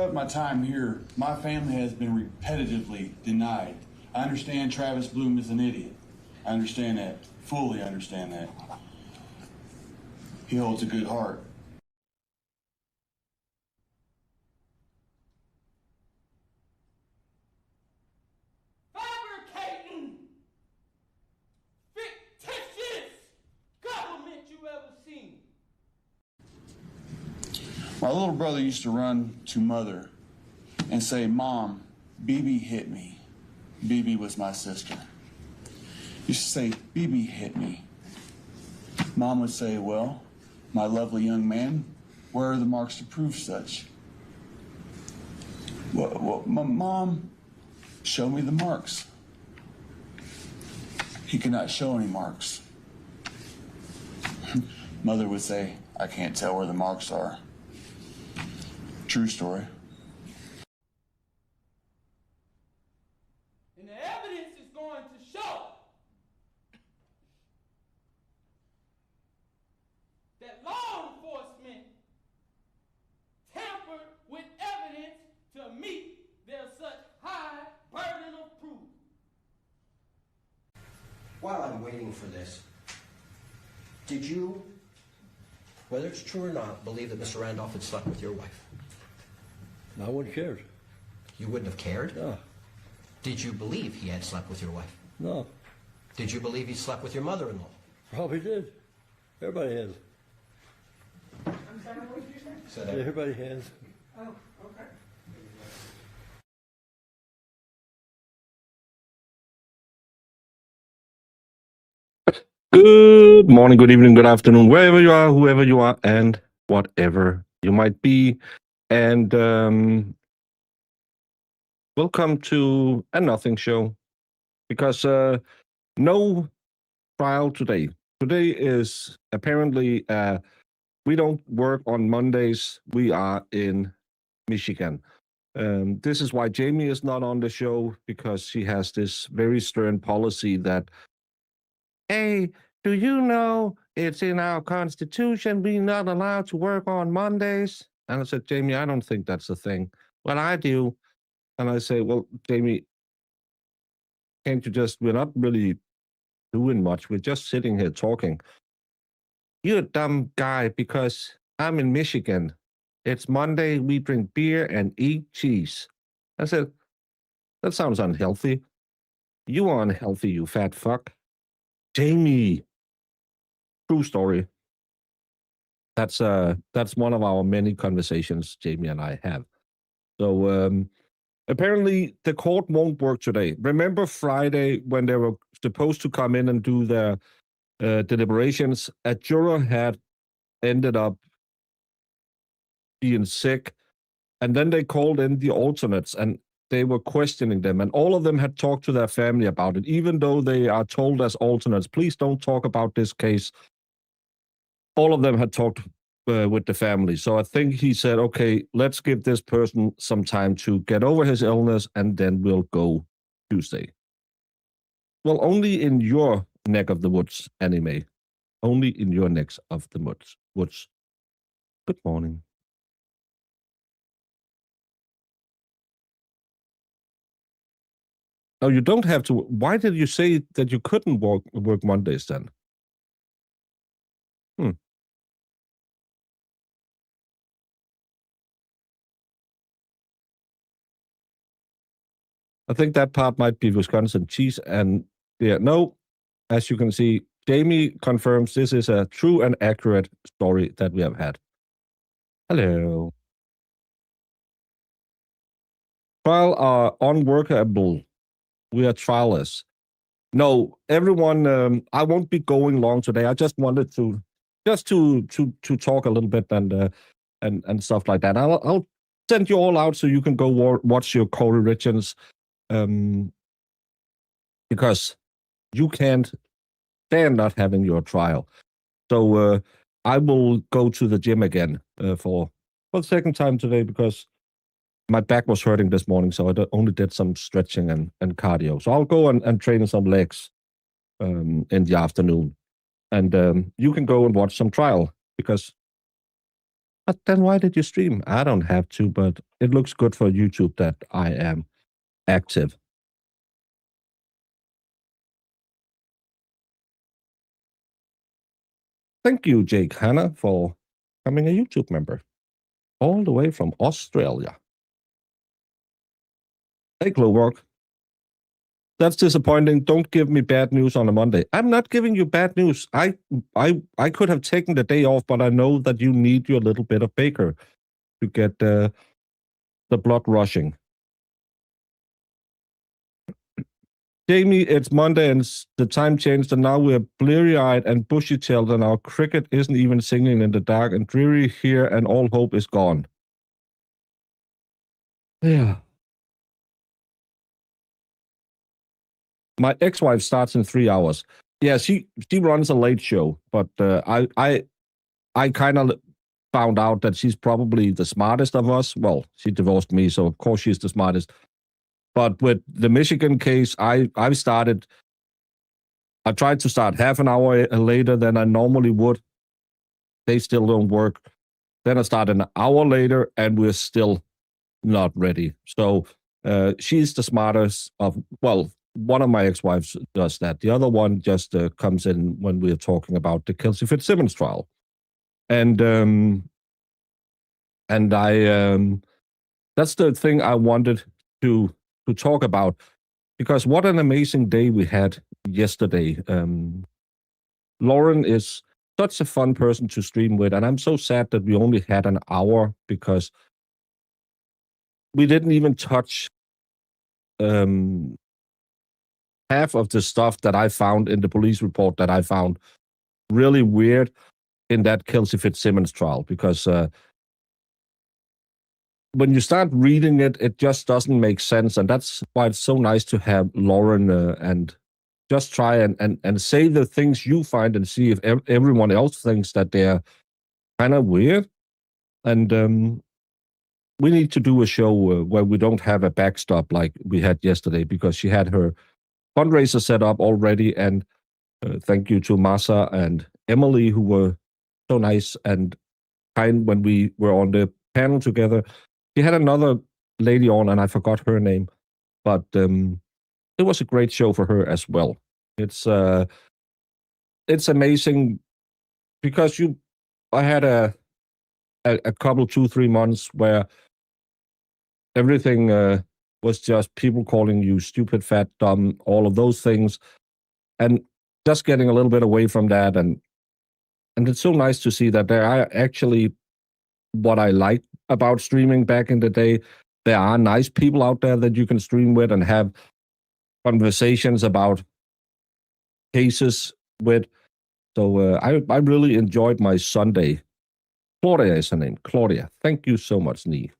throughout my time here, my family has been repetitively denied. I understand Travis Bloom is an idiot. I understand that, fully understand that. He holds a good heart. Fabricating fictitious government you ever seen. My little brother used to run to mother and say, "Mom, BB hit me." BB was my sister. He used to say, "BB hit me." Mom would say, "Well, my lovely young man, where are the marks to prove such?" Well, Mom, show me the marks. He could not show any marks. Mother would say, "I can't tell where the marks are." True story. And the evidence is going to show that law enforcement tampered with evidence to meet their such high burden of proof. While I'm waiting for this, did you, whether it's true or not, believe that Mr. Randolph had slept with your wife? I wouldn't have cared. You wouldn't have cared? No. Did you believe he had slept with your wife? No. Did you believe he slept with your mother-in-law? Probably did. Everybody has. I'm sorry, what did you say? So that, Everybody has. Oh, okay. Good morning, good evening, good afternoon, wherever you are, whoever you are, and whatever you might be. And welcome to a nothing show, because no trial today. Today is apparently, we don't work on Mondays. We are in Michigan. This is why Jamie is not on the show, because she has this very stern policy that, "Hey, do you know it's in our constitution we're not allowed to work on Mondays?" And I said, "Jamie, I don't think that's a thing." "Well, I do." And I say, "Well, Jamie, can't you just, we're not really doing much. We're just sitting here talking." "You're a dumb guy, because I'm in Michigan. It's Monday, we drink beer and eat cheese." I said, "That sounds unhealthy." "You are unhealthy, you fat fuck." Jamie. True story. That's one of our many conversations Jamie and I have. So apparently the court won't work today. Remember Friday when they were supposed to come in and do their deliberations? A juror had ended up being sick, and then they called in the alternates and they were questioning them, and all of them had talked to their family about it, even though they are told as alternates, "Please don't talk about this case." All of them had talked with the family. So I think he said, "Okay, let's give this person some time to get over his illness, and then we'll go Tuesday." Well, only in your neck of the woods, anime. Only in your neck of the woods. Good morning. Oh, you don't have to. Why did you say that you couldn't work Mondays then? I think that part might be Wisconsin cheese. And yeah, no, as you can see, Jamie confirms this is a true and accurate story that we have had. Hello. Trial are unworkable. We are trialless. No, everyone, I won't be going long today. I just wanted to talk a little bit and stuff like that. I'll send you all out so you can go watch your Corey Richards, because you can't stand not having your trial. So I will go to the gym again for the second time today, because my back was hurting this morning, so I only did some stretching and cardio. So I'll go and train some legs in the afternoon. And you can go and watch some trial, because But then why did you stream? I don't have to, but it looks good for YouTube that I am active. Thank you, Jake Hanna, for becoming a YouTube member. All the way from Australia. Hey, Glowwork. That's disappointing. Don't give me bad news on a Monday. I'm not giving you bad news. I could have taken the day off, but I know that you need your little bit of Baker to get the blood rushing. Jamie, it's Monday and the time changed, and now we're bleary-eyed and bushy-tailed, and our cricket isn't even singing in the dark, and dreary here, and all hope is gone. Yeah. My ex-wife starts in 3 hours. Yeah, she runs a late show, but I kind of found out that she's probably the smartest of us. Well, she divorced me, so of course she's the smartest. But with the Michigan case, I tried to start half an hour later than I normally would. They still don't work. Then I start an hour later, and we're still not ready. So she's the smartest of, well, one of my ex-wives does that. The other one just comes in when we're talking about the Kelsey Fitzsimmons trial. And that's the thing I wanted to talk about, because what an amazing day we had yesterday. Lauren is such a fun person to stream with, and I'm so sad that we only had an hour, because we didn't even touch half of the stuff that I found in the police report that I found really weird in that Kelsey Fitzsimmons trial, because when you start reading it, it just doesn't make sense. And that's why it's so nice to have Lauren and just try and say the things you find and see if everyone else thinks that they're kind of weird. And we need to do a show where we don't have a backstop like we had yesterday, because she had her fundraiser set up already. And thank you to Masa and Emily, who were so nice and kind when we were on the panel together. She had another lady on, and I forgot her name, but it was a great show for her as well. It's amazing, because I had a couple, 2-3 months where everything was just people calling you stupid, fat, dumb, all of those things, and just getting a little bit away from that. And it's so nice to see that there are actually what I liked about streaming back in the day. There are nice people out there that you can stream with and have conversations about cases with. So I really enjoyed my Sunday. Claudia is her name. Claudia. Thank you so much, Nee.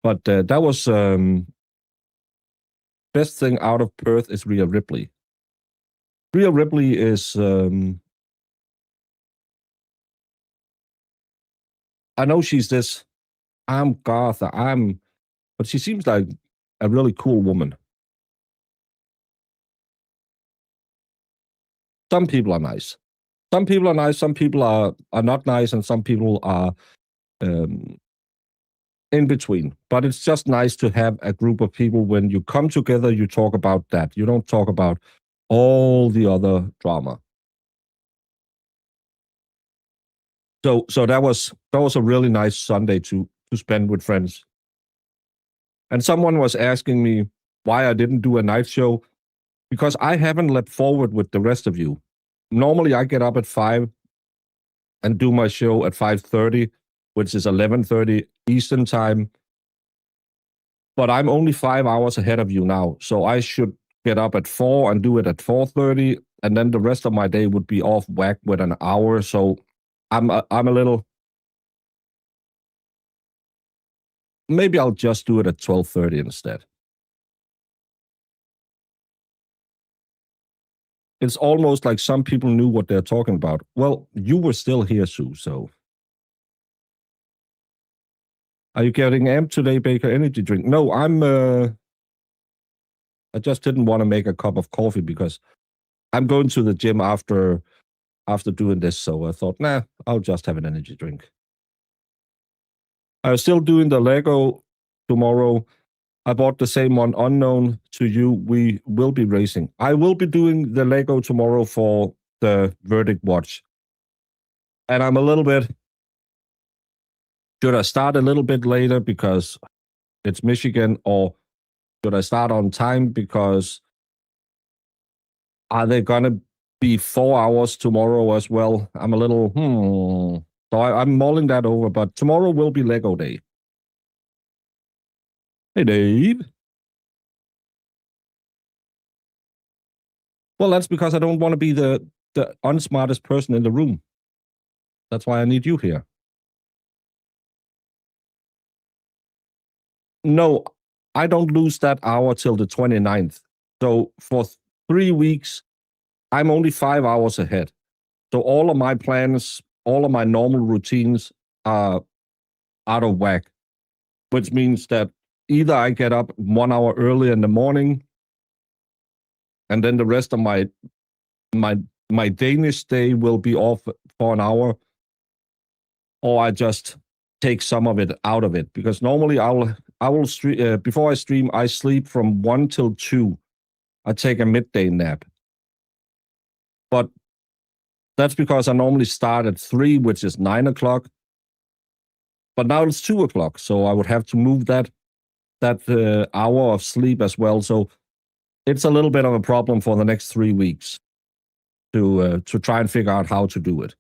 But that was best thing out of Perth is Rhea Ripley. Rhea Ripley is I know she's this I'm Garth, but she seems like a really cool woman. Some people are nice. Some people are nice, some people are not nice, and some people are in between. But it's just nice to have a group of people. When you come together, you talk about that. You don't talk about all the other drama. So that was a really nice Sunday to spend with friends. And someone was asking me why I didn't do a night show, because I haven't leapt forward with the rest of you. Normally I get up at 5 and do my show at 5:30, which is 11:30 Eastern time. But I'm only 5 hours ahead of you now, so I should get up at 4 and do it at 4:30, and then the rest of my day would be off whack with an hour. So I'm a little. Maybe I'll just do it at 12:30 instead. It's almost like some people knew what they're talking about. Well, you were still here, Sue, so. Are you getting amped today, Baker? Energy drink? No, I just didn't want to make a cup of coffee because I'm going to the gym after after doing this, so I thought, nah, I'll just have an energy drink. I'm still doing the Lego tomorrow. I bought the same one, unknown to you. We will be racing. I will be doing the Lego tomorrow for the verdict watch. And I'm a little bit, should I start a little bit later because it's Michigan, or should I start on time because are they going to be 4 hours tomorrow as well? I'm a little, So I'm mulling that over, but tomorrow will be Lego day. Hey, Dave. Well, that's because I don't want to be the unsmartest person in the room. That's why I need you here. No, I don't lose that hour till the 29th. So for 3 weeks, I'm only 5 hours ahead. So all of my plans, all of my normal routines are out of whack, which means that either I get up 1 hour early in the morning, and then the rest of my Danish day will be off for an hour, or I just take some of it out of it, because normally I will stream before I stream. I sleep from 1 till 2. I take a midday nap, but that's because I normally start at 3, which is 9 o'clock. But now it's 2 o'clock, so I would have to move that hour of sleep as well. So it's a little bit of a problem for the next 3 weeks to try and figure out how to do it.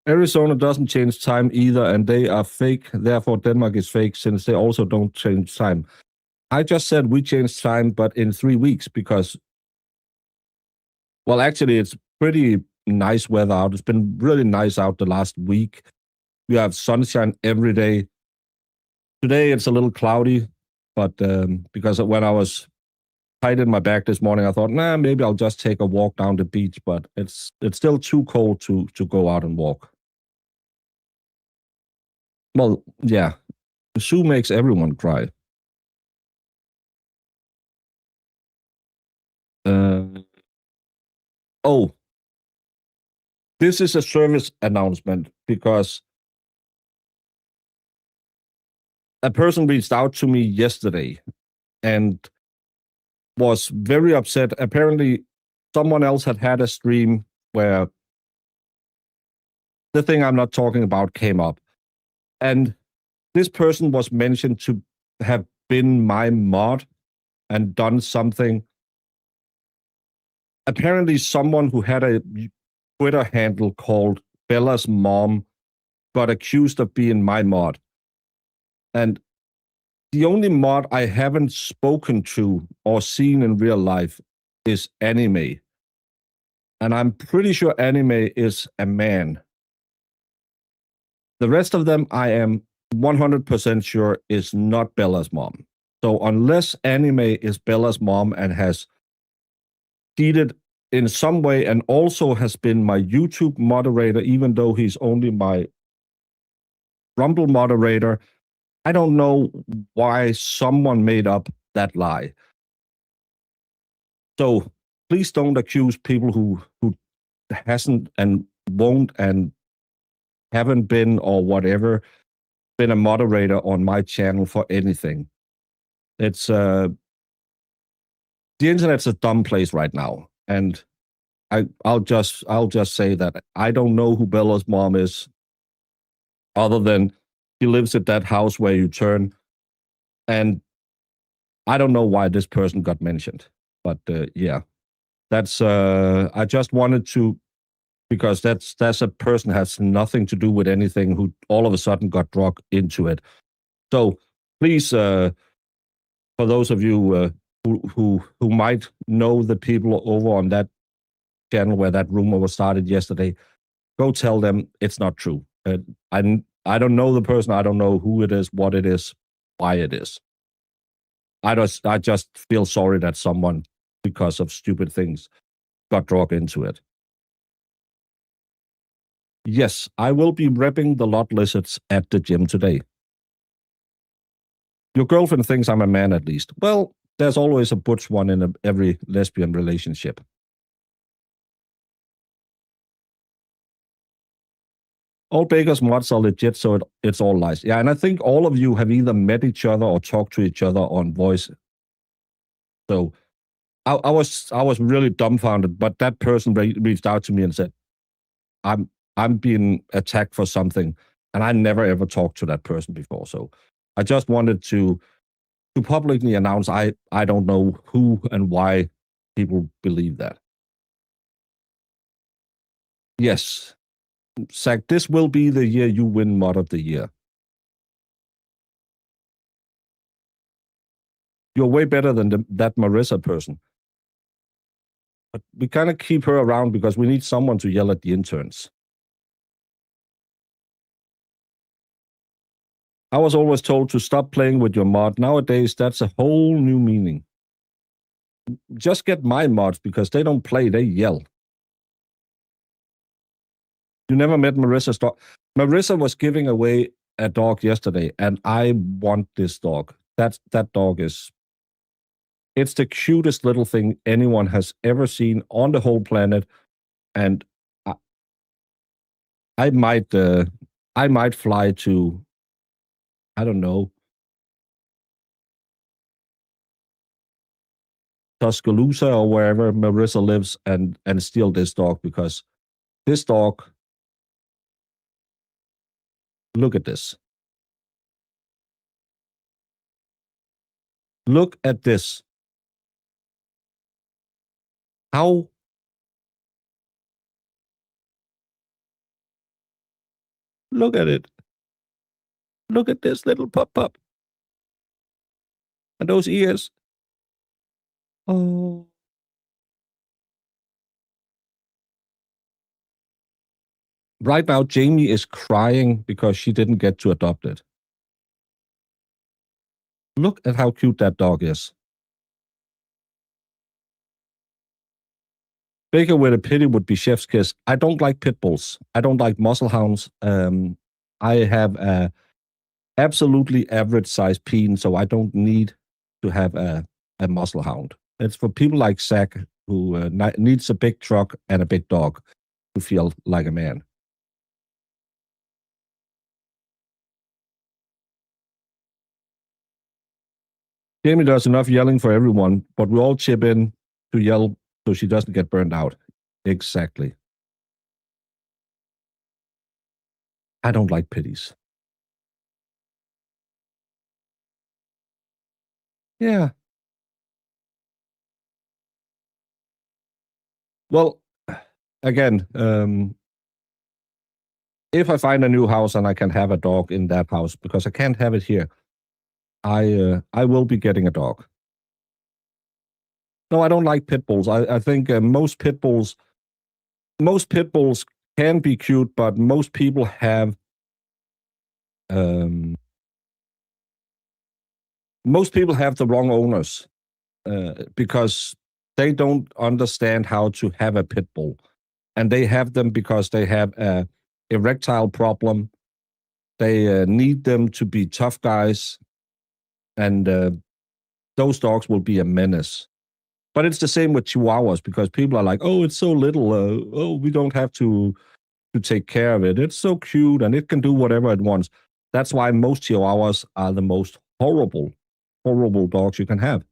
Arizona doesn't change time either, and they are fake. Therefore, Denmark is fake since they also don't change time. I just said we change time, but in 3 weeks because, well, actually, it's pretty nice weather out. It's been really nice out the last week. We have sunshine every day. Today, it's a little cloudy, but because when I was tight in my back this morning, I thought, nah, maybe I'll just take a walk down the beach, but it's still too cold to go out and walk. Well, yeah, the zoo makes everyone cry. Oh, this is a service announcement because a person reached out to me yesterday and was very upset. Apparently, someone else had a stream where the thing I'm not talking about came up. And this person was mentioned to have been my mod and done something. Apparently, someone who had a Twitter handle called Bella's Mom got accused of being my mod. And the only mod I haven't spoken to or seen in real life is Anime. And I'm pretty sure Anime is a man. The rest of them, I am 100% sure is not Bella's mom. So unless Anime is Bella's mom and has cheated in some way and also has been my YouTube moderator, even though he's only my Rumble moderator, I don't know why someone made up that lie. So please don't accuse people who hasn't and won't and haven't been or whatever been a moderator on my channel for anything. It's the internet's a dumb place right now, and I'll just say that I don't know who Bella's mom is, other than she lives at that house where you turn, and I don't know why this person got mentioned. But yeah, that's I just wanted to, because that's a person has nothing to do with anything who all of a sudden got dragged into it. So please, for those of you who might know the people over on that channel where that rumor was started yesterday, go tell them it's not true. I don't know the person. I don't know who it is, what it is, why it is. I just feel sorry that someone, because of stupid things, got dragged into it. Yes, I will be repping the lot lizards at the gym today. Your girlfriend thinks I'm a man, at least. Well, there's always a butch one in every lesbian relationship. All Baker's mods are legit, so it's all lies. Yeah, and I think all of you have either met each other or talked to each other on voice. So I was really dumbfounded, but that person reached out to me and said, I'm being attacked for something, and I never ever talked to that person before. So I just wanted to publicly announce I don't know who and why people believe that. Yes, Zach, this will be the year you win Mod of the Year. You're way better than that Marissa person. But we kind of keep her around because we need someone to yell at the interns. I was always told to stop playing with your mod. Nowadays, that's a whole new meaning. Just get my mods because they don't play, they yell. You never met Marissa's dog. Marissa was giving away a dog yesterday, and I want this dog. That dog is... It's the cutest little thing anyone has ever seen on the whole planet, and I might fly to, I don't know, Tuscaloosa or wherever Marissa lives and steal this dog, because this dog, look at this. Look at this. How look at it. Look at this little pup. And those ears. Oh. Right now, Jamie is crying because she didn't get to adopt it. Look at how cute that dog is. Baker with a pity would be chef's kiss. I don't like pit bulls. I don't like muscle hounds. I have a absolutely average size peen, so I don't need to have a muscle hound. It's for people like Zach who needs a big truck and a big dog to feel like a man. Jamie does enough yelling for everyone, but we all chip in to yell so she doesn't get burned out. Exactly. I don't like pities. Yeah. Well, again, if I find a new house and I can have a dog in that house, because I can't have it here, I will be getting a dog. No, I don't like pit bulls. I think most pit bulls can be cute, but most people have the wrong owners because they don't understand how to have a pit bull, and they have them because they have a erectile problem. They need them to be tough guys, and those dogs will be a menace. But it's the same with Chihuahuas, because people are like, oh, it's so little. We don't have to take care of it. It's so cute and it can do whatever it wants. That's why most Chihuahuas are the most horrible dogs you can have.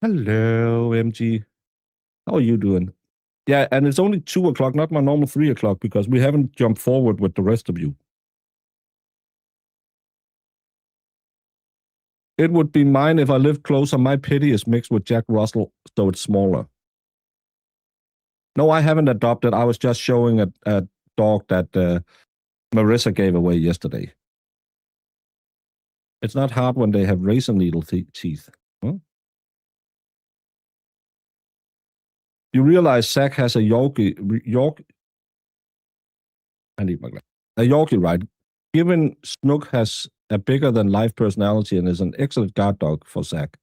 Hello, MG. How are you doing? Yeah, and it's only 2 o'clock, not my normal 3 o'clock, because we haven't jumped forward with the rest of you. It would be mine if I lived closer. My pity is mixed with Jack Russell, so it's smaller. No, I haven't adopted. I was just showing a dog that Marissa gave away yesterday. It's not hard when they have razor needle teeth. Huh? You realize Zach has a Yorkie. I need my glass. A Yorkie, right? Given Snook has a bigger-than-life personality and is an excellent guard dog for Zach.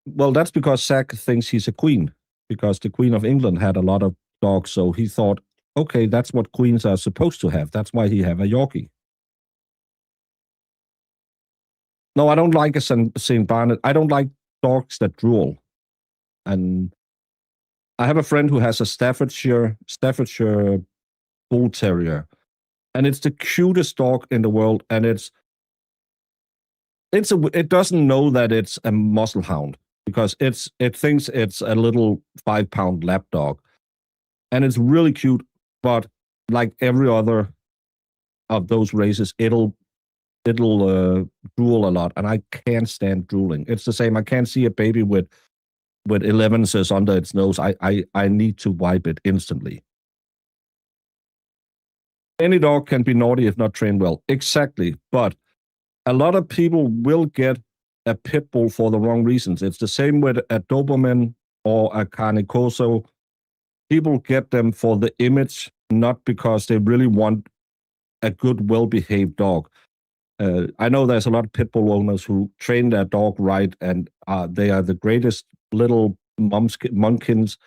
Well, that's because Zach thinks he's a queen, because the Queen of England had a lot of dogs, so he thought, okay, that's what queens are supposed to have. That's why he have a Yorkie. No, I don't like a St. Barnet. I don't like dogs that drool. And I have a friend who has a Staffordshire Bull Terrier, and it's the cutest dog in the world. And it doesn't know that it's a muscle hound because it thinks it's a little 5-pound lap dog, and it's really cute. But like every other of those races, it'll drool a lot, and I can't stand drooling. It's the same. I can't see a baby with 11s under its nose. I need to wipe it instantly. Any dog can be naughty if not trained well. Exactly. But a lot of people will get a pit bull for the wrong reasons. It's the same with a Doberman or a Cane Corso. People get them for the image, not because they really want a good, well-behaved dog. I know there's a lot of pit bull owners who train their dog right, and they are the greatest little munkins,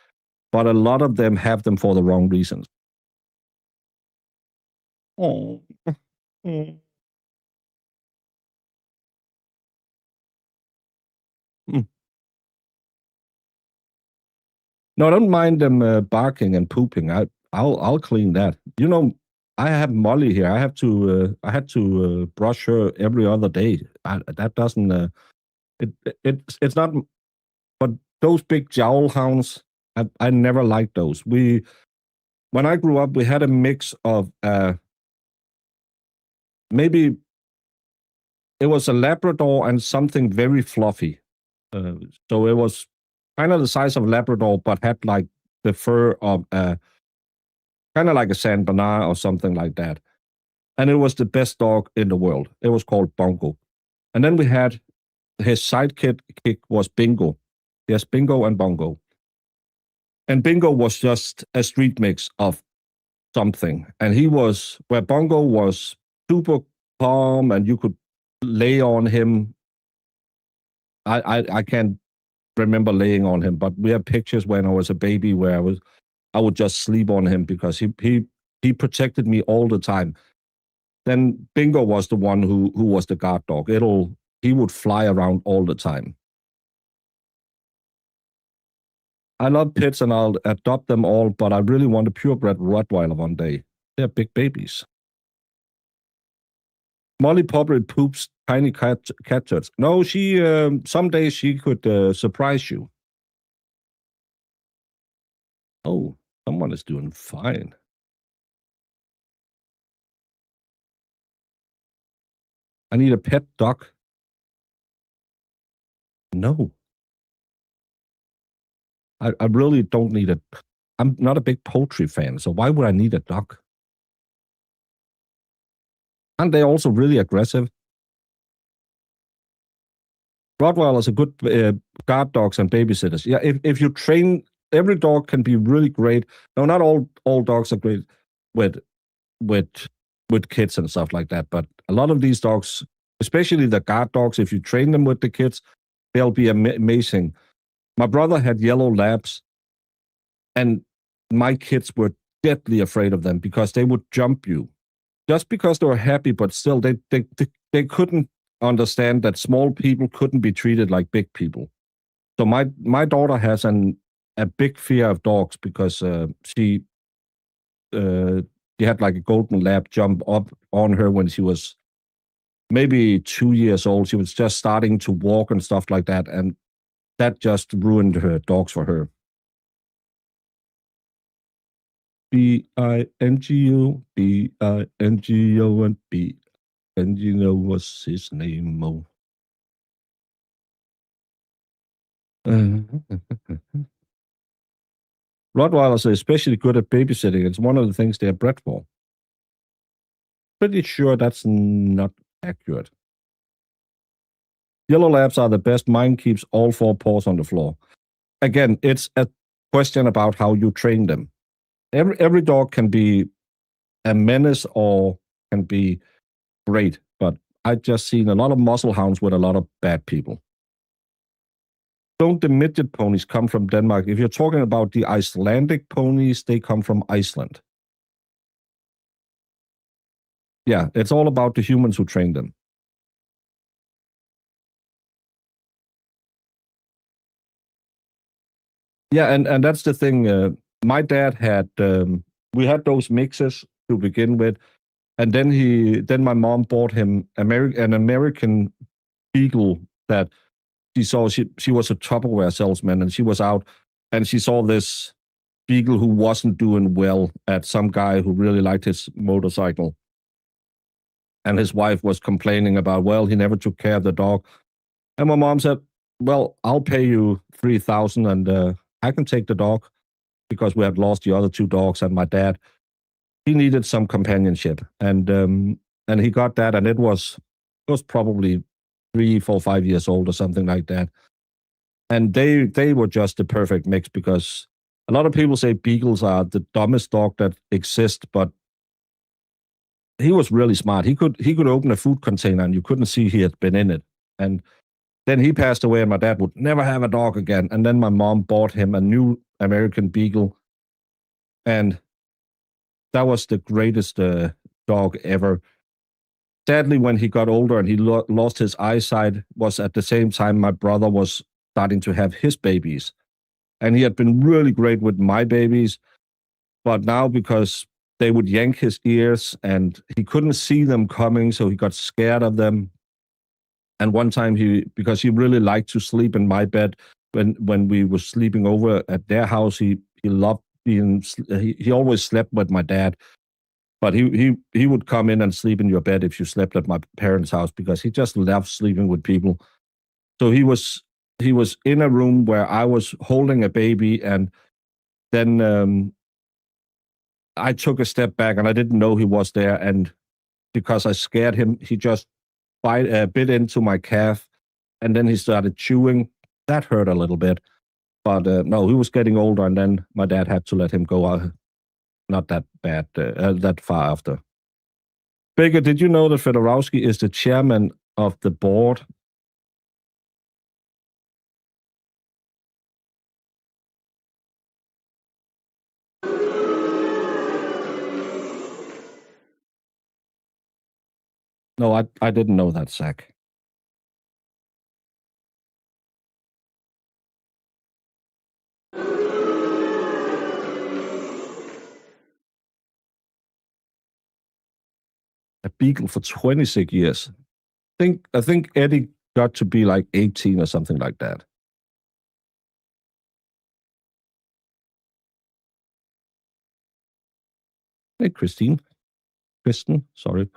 but a lot of them have them for the wrong reasons. Oh. Mm. Mm. No, I don't mind them barking and pooping. I'll clean that. You know, I have Molly here. I had to brush her every other day. That doesn't it's not. But those big jowl hounds, I never liked those. When I grew up, we had a mix of maybe it was a Labrador and something very fluffy. So it was kind of the size of a Labrador, but had like the fur of kind of like a Saint Bernard or something like that. And it was the best dog in the world. It was called Bongo. And then we had his sidekick was Bingo. Yes, Bingo and Bongo. And Bingo was just a street mix of something. And he was, where Bongo was super calm and you could lay on him. I can't remember laying on him, but we have pictures when I was a baby where I would just sleep on him because he protected me all the time. Then Bingo was the one who was the guard dog. He would fly around all the time. I love pits and I'll adopt them all, but I really want a purebred Rottweiler one day. They're big babies. Molly probably poops tiny cat turds. No, she someday she could surprise you. Oh, someone is doing fine. I need a pet duck. No. I really don't need it. I'm not a big poultry fan, so why would I need a duck? Aren't they also really aggressive? Rottweilers are good guard dogs and babysitters. Yeah, if you train, every dog can be really great. No, not all dogs are great with kids and stuff like that, but a lot of these dogs, especially the guard dogs, if you train them with the kids, they'll be amazing. My brother had yellow labs, and my kids were deadly afraid of them because they would jump you. Just because they were happy, but still they couldn't understand that small people couldn't be treated like big people. So my daughter has a big fear of dogs because she had like a golden lab jump up on her when she was maybe 2 years old. She was just starting to walk and stuff like that, and that just ruined her dogs for her. Bingo, Bingo, and B. And you know what's his name, Mo? Rottweilers are especially good at babysitting. It's one of the things they're bred for. Pretty sure that's not accurate. Yellow labs are the best. Mine keeps all 4 paws on the floor. Again, it's a question about how you train them. Every dog can be a menace or can be great, but I've just seen a lot of muscle hounds with a lot of bad people. Don't the midget ponies come from Denmark? If you're talking about the Icelandic ponies, they come from Iceland. Yeah, it's all about the humans who train them. Yeah, and that's the thing. My dad had we had those mixes to begin with, and then my mom bought him an American Beagle that she saw. She was a Tupperware salesman, and she was out and she saw this Beagle who wasn't doing well at some guy who really liked his motorcycle, and his wife was complaining about, well, he never took care of the dog, and my mom said, well, I'll pay you $3,000 and I can take the dog, because we had lost the other two dogs, and my dad, he needed some companionship, and he got that, and it was probably 3, 4, 5 years old or something like that, and they were just the perfect mix, because a lot of people say Beagles are the dumbest dog that exists, but he was really smart. He could open a food container and you couldn't see he had been in it, and then he passed away, and my dad would never have a dog again. And then my mom bought him a new American Beagle, and that was the greatest dog ever. Sadly, when he got older and he lost his eyesight, was at the same time my brother was starting to have his babies. And he had been really great with my babies, but now because they would yank his ears and he couldn't see them coming, so he got scared of them. And one time because he really liked to sleep in my bed when we were sleeping over at their house, he loved being, he always slept with my dad, but he would come in and sleep in your bed if you slept at my parents' house, because he just loved sleeping with people. So he was in a room where I was holding a baby, and then I took a step back and I didn't know he was there, and because I scared him, he just bit into my calf, and then he started chewing. That hurt a little bit, but no, he was getting older, and then my dad had to let him go out. Not that bad, that far after. Baker, did you know that Fedorowski is the chairman of the board? No, I didn't know that, Zach. A Beagle for 26 years. I think Eddie got to be like 18 or something like that. Hey, Kristen, sorry.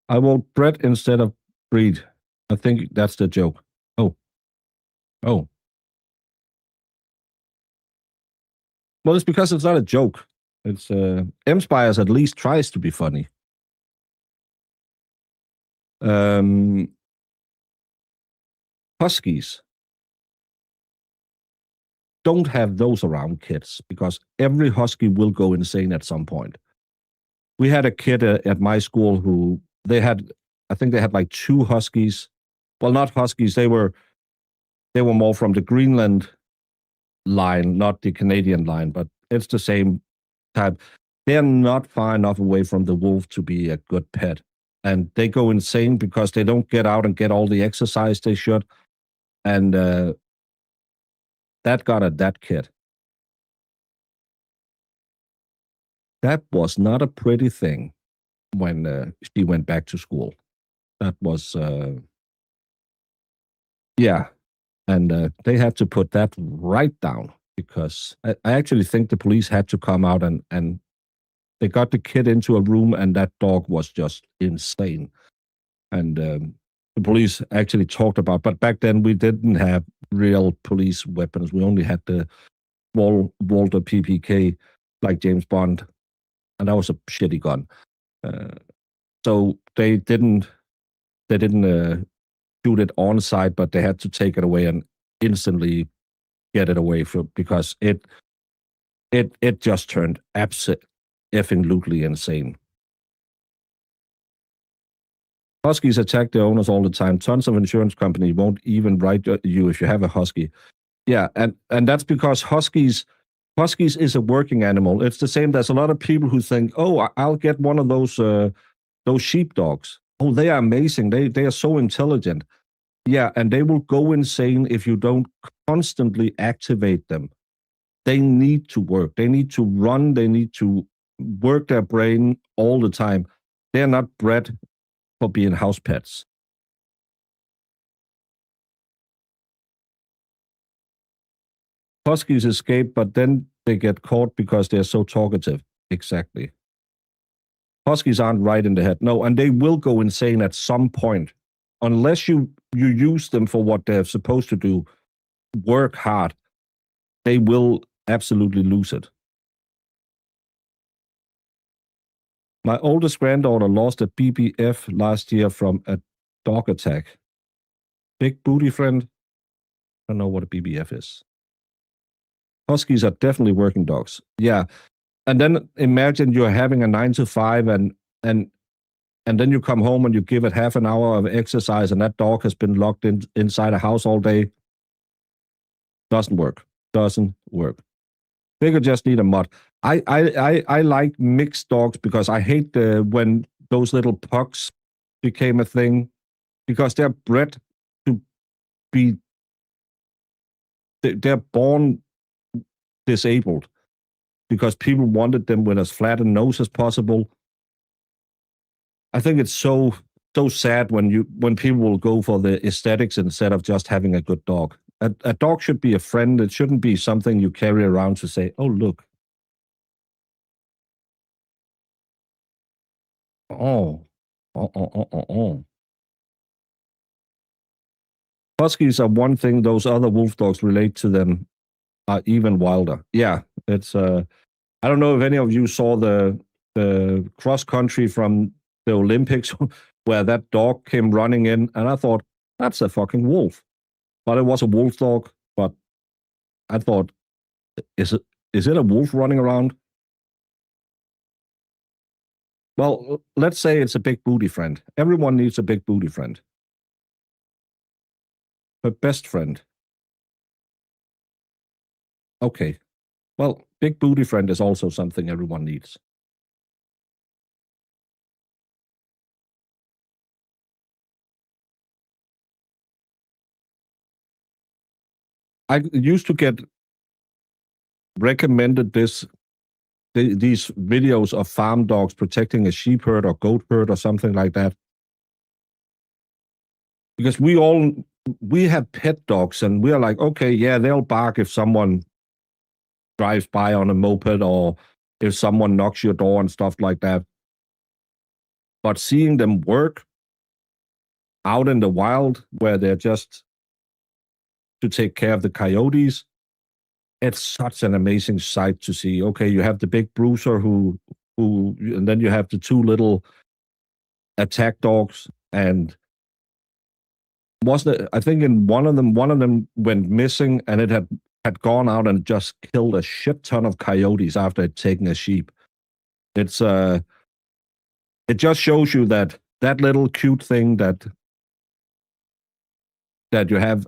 I want bread instead of breed. I think that's the joke. Oh. Well, it's because it's not a joke. It's M-Spires at least tries to be funny. Huskies don't have those around kids, because every husky will go insane at some point. We had a kid at my school who I think they had like 2 huskies. Well, not huskies. They were more from the Greenland line, not the Canadian line, but it's the same type. They're not far enough away from the wolf to be a good pet. And they go insane because they don't get out and get all the exercise they should. And that got at that kid. That was not a pretty thing when she went back to school. That was, yeah. And they had to put that right down, because I actually think the police had to come out and they got the kid into a room, and that dog was just insane. And the police actually talked about, but back then we didn't have real police weapons. We only had the Walter PPK, like James Bond, and that was a shitty gun. So they didn't shoot it on site, but they had to take it away and instantly get it away because it just turned effing insane. Huskies attack their owners all the time. Tons of insurance companies won't even write you if you have a husky. Yeah, and that's because huskies is a working animal. It's the same. There's a lot of people who think, oh, I'll get one of those those sheepdogs. Oh, they are amazing. They are so intelligent. Yeah, and they will go insane if you don't constantly activate them. They need to work. They need to run. They need to work their brain all the time. They're not bred for being house pets. Huskies escape, but then they get caught because they're so talkative. Exactly. Huskies aren't right in the head. No, and they will go insane at some point. Unless you use them for what they're supposed to do, work hard, they will absolutely lose it. My oldest granddaughter lost a BBF last year from a dog attack. Big booty friend? I don't know what a BBF is. Huskies are definitely working dogs. Yeah. And then imagine you're having a 9 to 5 and then you come home and you give it half an hour of exercise and that dog has been locked inside a house all day. Doesn't work. Doesn't work. They could just need a mutt. I like mixed dogs because I hate when those little pugs became a thing because they're bred to be, they're born disabled because people wanted them with as flat a nose as possible. I think it's so sad when people will go for the aesthetics instead of just having a good dog. A dog should be a friend. It shouldn't be something you carry around to say, oh, look. Oh. Huskies are one thing. Those other wolf dogs relate to them are even wilder. Yeah, it's I don't know if any of you saw the cross country from the Olympics where that dog came running in, and I thought that's a fucking wolf, but it was a wolf dog. But I thought, is it a wolf running around? Well, let's say it's a big booty friend. Everyone needs a big booty friend. Her best friend. Okay. Well, big booty friend is also something everyone needs. I used to get recommended these videos of farm dogs protecting a sheep herd or goat herd or something like that. Because we have pet dogs and we are like, okay, yeah, they'll bark if someone drives by on a moped or if someone knocks your door and stuff like that. But seeing them work out in the wild where they're just to take care of the coyotes, it's such an amazing sight to see. Okay, you have the big bruiser who and then you have the two little attack dogs, and wasn't it, I think in one of them went missing and it had gone out and just killed a shit ton of coyotes after it taken a sheep. It's it just shows you that little cute thing that you have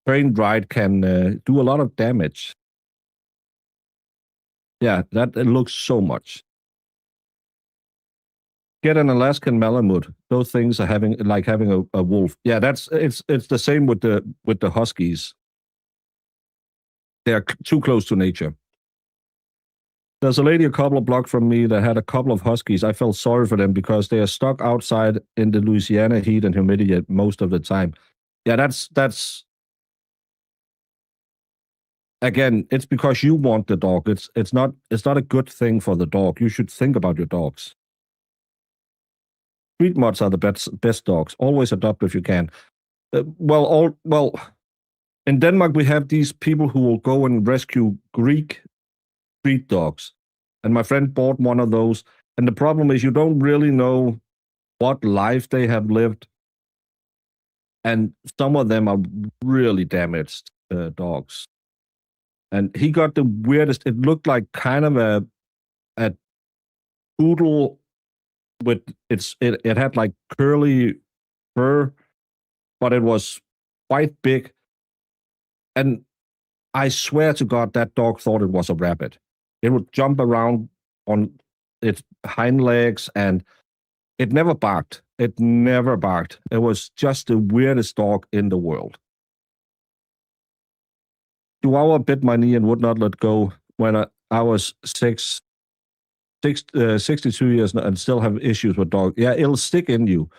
trained right can do a lot of damage. Yeah, that it looks so much. Get an Alaskan Malamute. Those things are having a wolf. Yeah, it's the same with the Huskies. They are too close to nature. There's a lady a couple of blocks from me that had a couple of Huskies. I felt sorry for them because they are stuck outside in the Louisiana heat and humidity most of the time. Yeah, that's again, it's because you want the dog. It's not a good thing for the dog. You should think about your dogs. Street mutts are the best dogs. Always adopt if you can. In Denmark we have these people who will go and rescue Greek street dogs, and my friend bought one of those. And the problem is you don't really know what life they have lived, and some of them are really damaged dogs. And he got the weirdest. It looked like kind of a poodle with it had like curly fur, but it was quite big. And I swear to God, that dog thought it was a rabbit. It would jump around on its hind legs, and It never barked. It never barked. It was just the weirdest dog in the world. Chihuahua bit my knee and would not let go when I was 62 years and still have issues with dog. Yeah, it'll stick in you.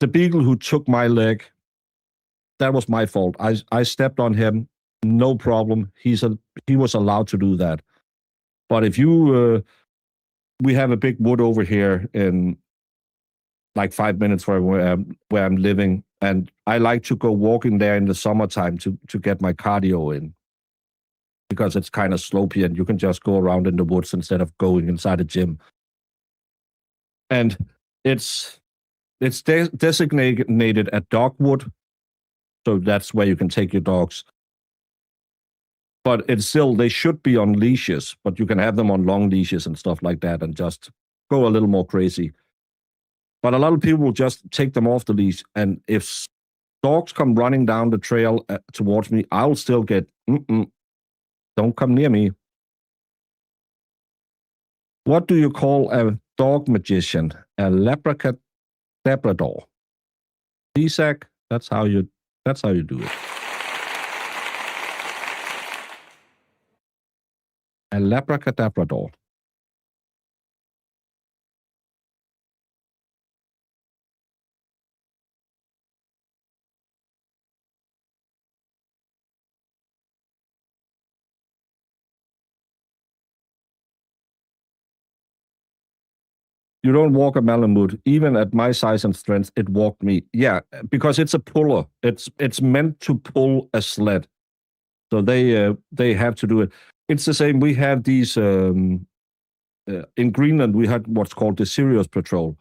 The beagle who took my leg, that was my fault. I stepped on him, no problem. He was allowed to do that. But if you, we have a big wood over here in like 5 minutes from where I'm living, and I like to go walking there in the summertime to get my cardio in, because it's kind of slopey and you can just go around in the woods instead of going inside a gym. And it's designated a dogwood, so that's where you can take your dogs. But it's still, they should be on leashes, but you can have them on long leashes and stuff like that and just go a little more crazy. But a lot of people will just take them off the leash, and if dogs come running down the trail towards me, I'll still get, don't come near me. What do you call a dog magician? A Labrador. Isaac, that's how you do it. A Labrador. You don't walk a Malamute, even at my size and strength. It walked me, yeah, because it's a puller. It's meant to pull a sled, so they have to do it. It's the same. We have these in Greenland. We had what's called the Sirius Patrol.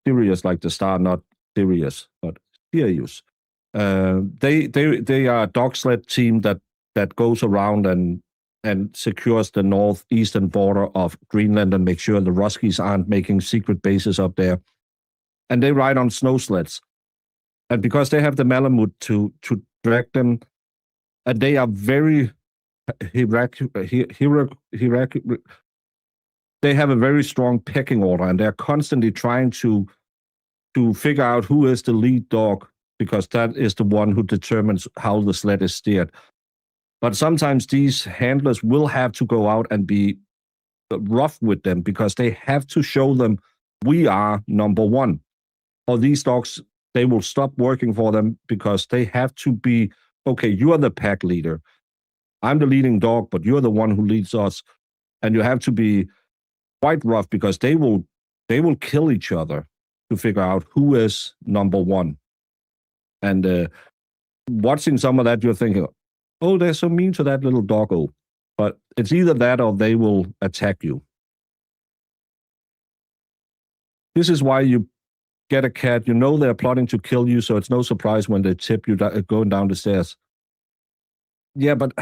Sirius, like the star, not Sirius, but Sirius. They are a dog sled team that goes around and secures the northeastern border of Greenland and makes sure the Ruskies aren't making secret bases up there. And they ride on snow sleds. And because they have the Malamute to drag them, and they are very they have a very strong pecking order, and they're constantly trying to figure out who is the lead dog, because that is the one who determines how the sled is steered. But sometimes these handlers will have to go out and be rough with them, because they have to show them we are number one. Or these dogs, they will stop working for them because they have to be, okay, you are the pack leader. I'm the leading dog, but you're the one who leads us. And you have to be quite rough, because they will kill each other to figure out who is number one. And watching some of that, you're thinking, oh, they're so mean to that little doggo. But it's either that or they will attack you. This is why you get a cat. You know they're plotting to kill you, so it's no surprise when they tip you going down the stairs. Yeah, but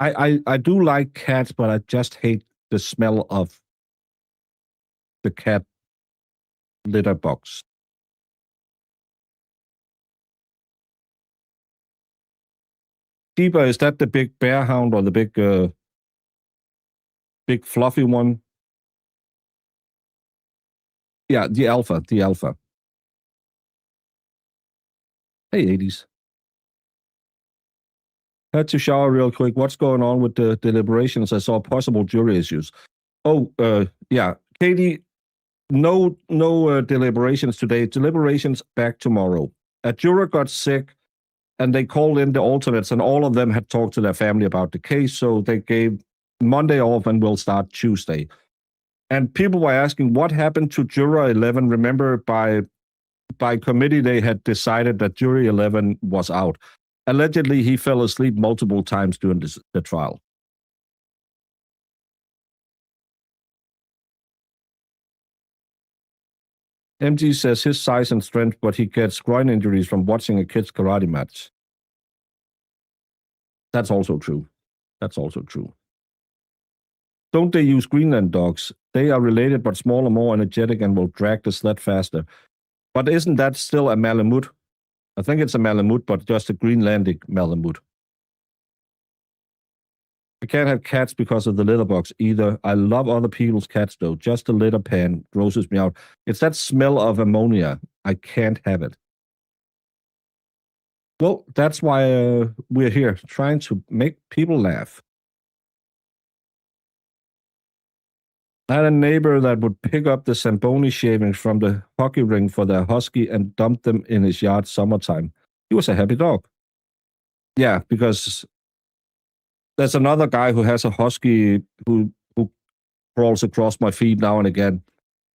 I do like cats, but I just hate the smell of the cat litter box. Keeper, is that the big bear hound or the big fluffy one? Yeah, the alpha. Hey, 80s. Had to shower real quick. What's going on with the deliberations? I saw possible jury issues. Oh, yeah. Katie, no deliberations today. Deliberations back tomorrow. A juror got sick, and they called in the alternates, and all of them had talked to their family about the case, so they gave Monday off and will start Tuesday. And people were asking, what happened to Juror 11? Remember, by committee, they had decided that Jury 11 was out. Allegedly, he fell asleep multiple times during the trial. MG says his size and strength, but he gets groin injuries from watching a kid's karate match. That's also true. Don't they use Greenland dogs? They are related but smaller, more energetic, and will drag the sled faster. But isn't that still a Malamute? I think it's a Malamute, but just a Greenlandic Malamute. I can't have cats because of the litter box either. I love other people's cats though. Just the litter pan grosses me out. It's that smell of ammonia. I can't have it. Well, that's why we're here, trying to make people laugh. I had a neighbor that would pick up the Zamboni shavings from the hockey ring for their husky and dump them in his yard summertime. He was a happy dog. Yeah, because there's another guy who has a husky who crawls across my feet now and again.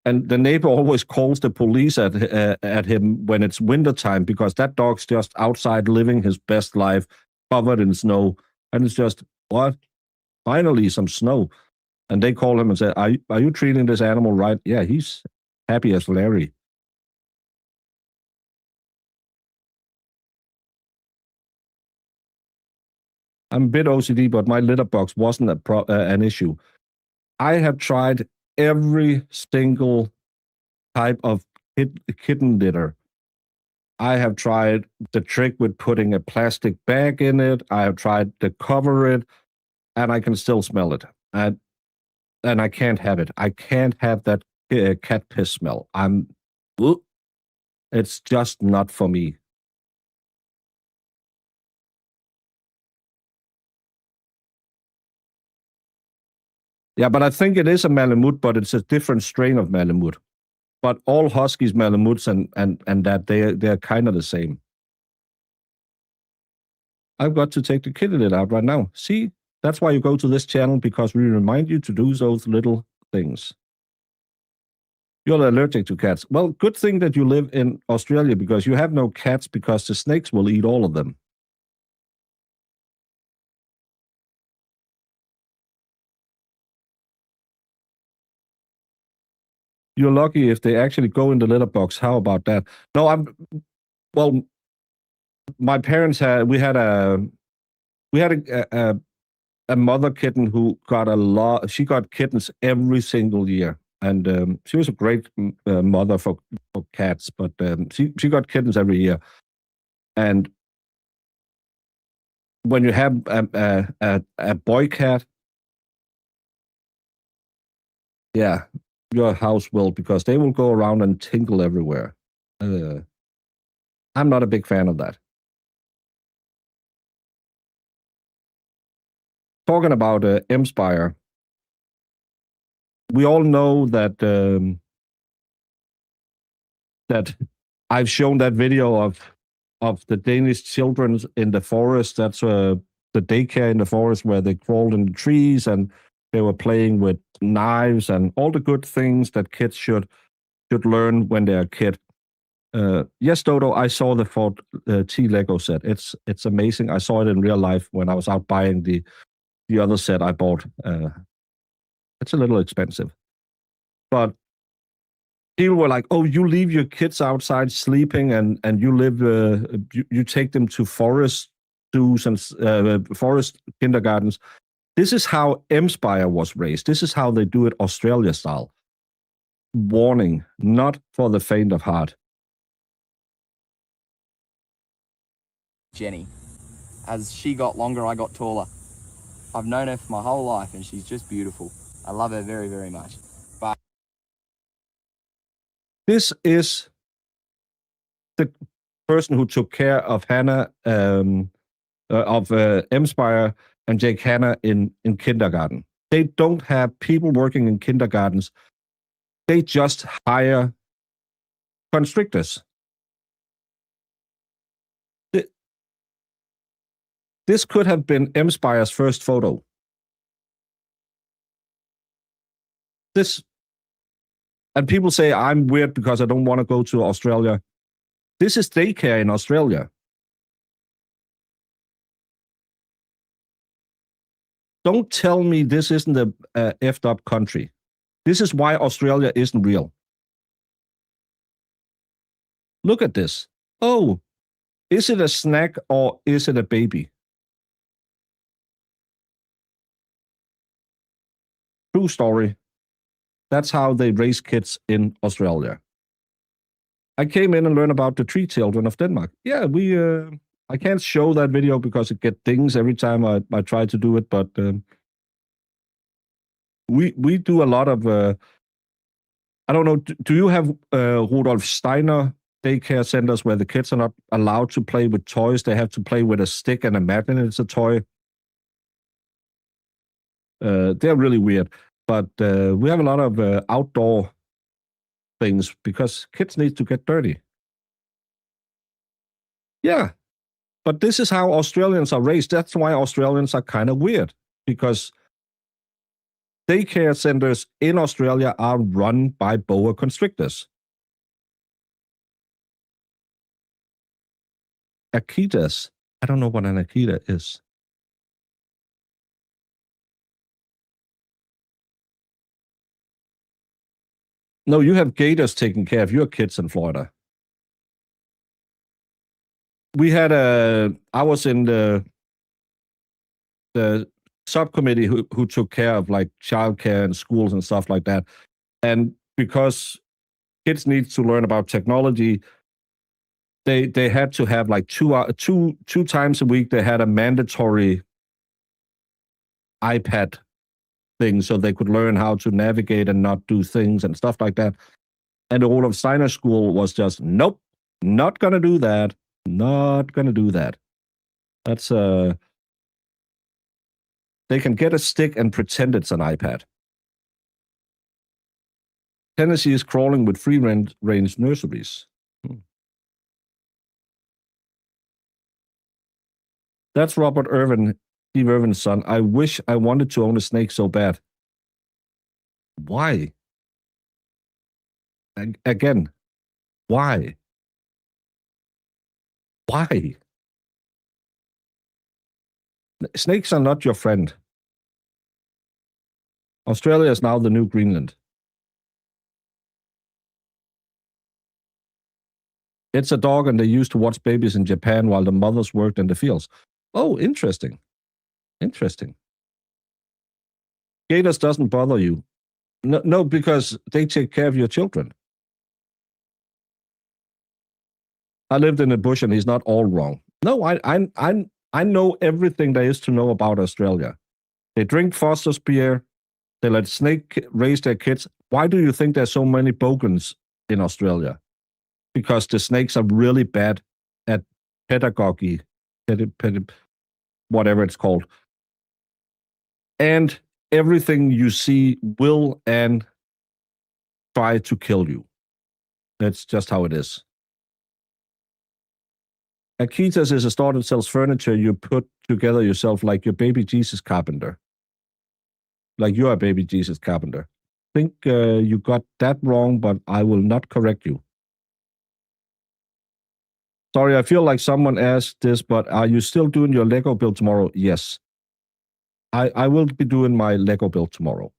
And the neighbor always calls the police at him when it's wintertime because that dog's just outside living his best life, covered in snow. And it's just, what? Finally, some snow. And they call him and say, are you treating this animal right? Yeah, he's happy as Larry. I'm a bit OCD, but my litter box wasn't an issue. I have tried every single type of kitten litter. I have tried the trick with putting a plastic bag in it. I have tried to cover it, and I can still smell it. And I can't have it. I can't have that cat piss smell. It's just not for me. Yeah, but I think it is a Malamute, but it's a different strain of Malamute. But all Huskies, Malamutes, and that they're kind of the same. I've got to take the kitty litter out right now. See, that's why you go to this channel, because we remind you to do those little things. You're allergic to cats. Well, good thing that you live in Australia because you have no cats because the snakes will eat all of them. You're lucky if they actually go in the litter box. How about that? No, well, my parents we had a mother kitten who got she got kittens every single year. And she was a great mother for cats, but she got kittens every year. And when you have a boy cat, yeah, your house will, because they will go around and tinkle everywhere. I'm not a big fan of that. Talking about M-Spire, we all know that that I've shown that video of the Danish children in the forest. That's the daycare in the forest where they crawled in the trees and they were playing with knives and all the good things that kids should learn when they're a kid. Yes, Dodo, I saw the Ford T Lego set. It's amazing. I saw it in real life when I was out buying the other set I bought. It's a little expensive. But people were like, oh, you leave your kids outside sleeping and you live, you take them to forest zoos and forest kindergartens. This is how M-Spire was raised. This is how they do it Australia style. Warning, not for the faint of heart. Jenny. As she got longer, I got taller. I've known her for my whole life and she's just beautiful. I love her very, very much. But this is the person who took care of Hannah, of M-Spire and Jake Hanna in kindergarten. They don't have people working in kindergartens. They just hire constrictors. This could have been M-Spire's first photo. And people say I'm weird because I don't want to go to Australia. This is daycare in Australia. Don't tell me this isn't a effed up country. This is why Australia isn't real. Look at this. Oh, is it a snack or is it a baby? True story. That's how they raise kids in Australia. I came in and learned about the tree children of Denmark. Yeah, I can't show that video because it gets dings every time I try to do it, but we do a lot of I don't know, do you have Rudolf Steiner daycare centers where the kids are not allowed to play with toys? They have to play with a stick and imagine it's a toy. They're really weird, but we have a lot of outdoor things because kids need to get dirty. Yeah, but this is how Australians are raised. That's why Australians are kind of weird, because daycare centers in Australia are run by boa constrictors. Akitas. I don't know what an Akita is. No, you have gators taking care of your kids in Florida. We had I was in the subcommittee who took care of like childcare and schools and stuff like that. And because kids need to learn about technology, they had to have like two times a week, they had a mandatory iPad thing so they could learn how to navigate and not do things and stuff like that. And the Rudolf Steiner school was just, nope, not gonna do that. Not gonna do that. That's they can get a stick and pretend it's an iPad. Tennessee is crawling with free-range nurseries. That's Robert Irvin, Steve Irvin's son. I wish I wanted to own a snake so bad. Why? Again, why? Why? Snakes are not your friend. Australia is now the new Greenland. It's a dog, and they used to watch babies in Japan while the mothers worked in the fields. Oh, interesting. Interesting. Gators doesn't bother you. No, because they take care of your children. I lived in the bush, and he's not all wrong. No, I know everything there is to know about Australia. They drink Foster's beer. They let snake raise their kids. Why do you think there's so many bogans in Australia? Because the snakes are really bad at pedagogy, whatever it's called. And everything you see will and try to kill you. That's just how it is. Akitas is a store that sells furniture you put together yourself, like your baby Jesus carpenter. Like you're a baby Jesus carpenter. I think you got that wrong, but I will not correct you. Sorry, I feel like someone asked this, but are you still doing your Lego build tomorrow? Yes. I will be doing my Lego build tomorrow.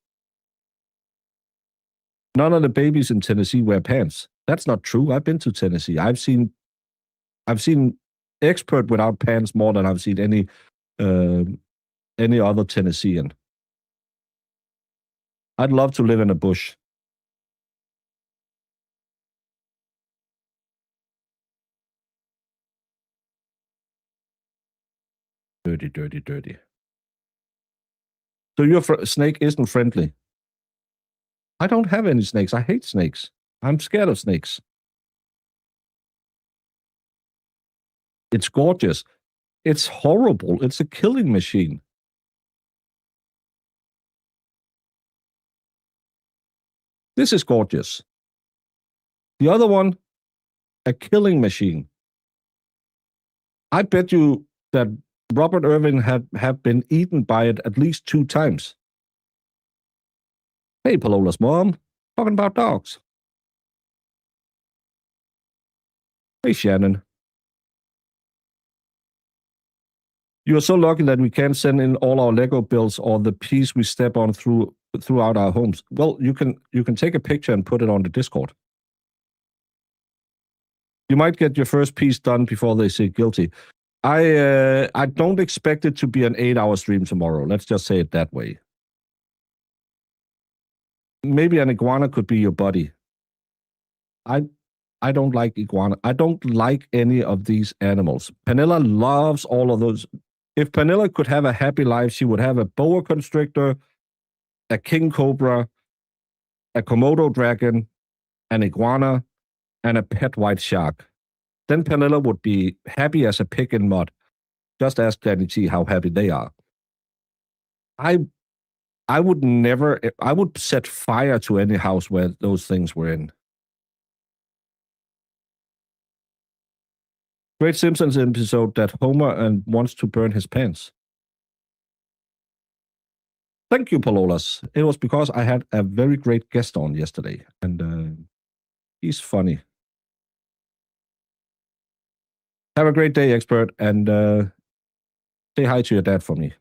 None of the babies in Tennessee wear pants. That's not true. I've been to Tennessee. I've seen expert without pants more than I've seen any other Tennessean. I'd love to live in a bush. Dirty, dirty, dirty. So your snake isn't friendly. I don't have any snakes. I hate snakes. I'm scared of snakes. It's gorgeous. It's horrible. It's a killing machine. This is gorgeous. The other one, a killing machine. I bet you that Robert Irvin have been eaten by it at least 2 times. Hey, Palola's mom, talking about dogs. Hey, Shannon. You are so lucky that we can't send in all our Lego builds or the piece we step on throughout our homes. Well, you can take a picture and put it on the Discord. You might get your first piece done before they say guilty. I don't expect it to be an 8-hour stream tomorrow. Let's just say it that way. Maybe an iguana could be your buddy. I I don't like iguana. I don't like any of these animals. Pernilla loves all of those. If Pernilla could have a happy life, she would have a boa constrictor, a king cobra, a Komodo dragon, an iguana, and a pet white shark. Then Pernilla would be happy as a pig in mud. Just ask Danny T how happy they are. I would never, I would set fire to any house where those things were in. Great Simpsons episode that Homer and wants to burn his pants. Thank you, Palolas. It was because I had a very great guest on yesterday, and he's funny. Have a great day, expert, and say hi to your dad for me.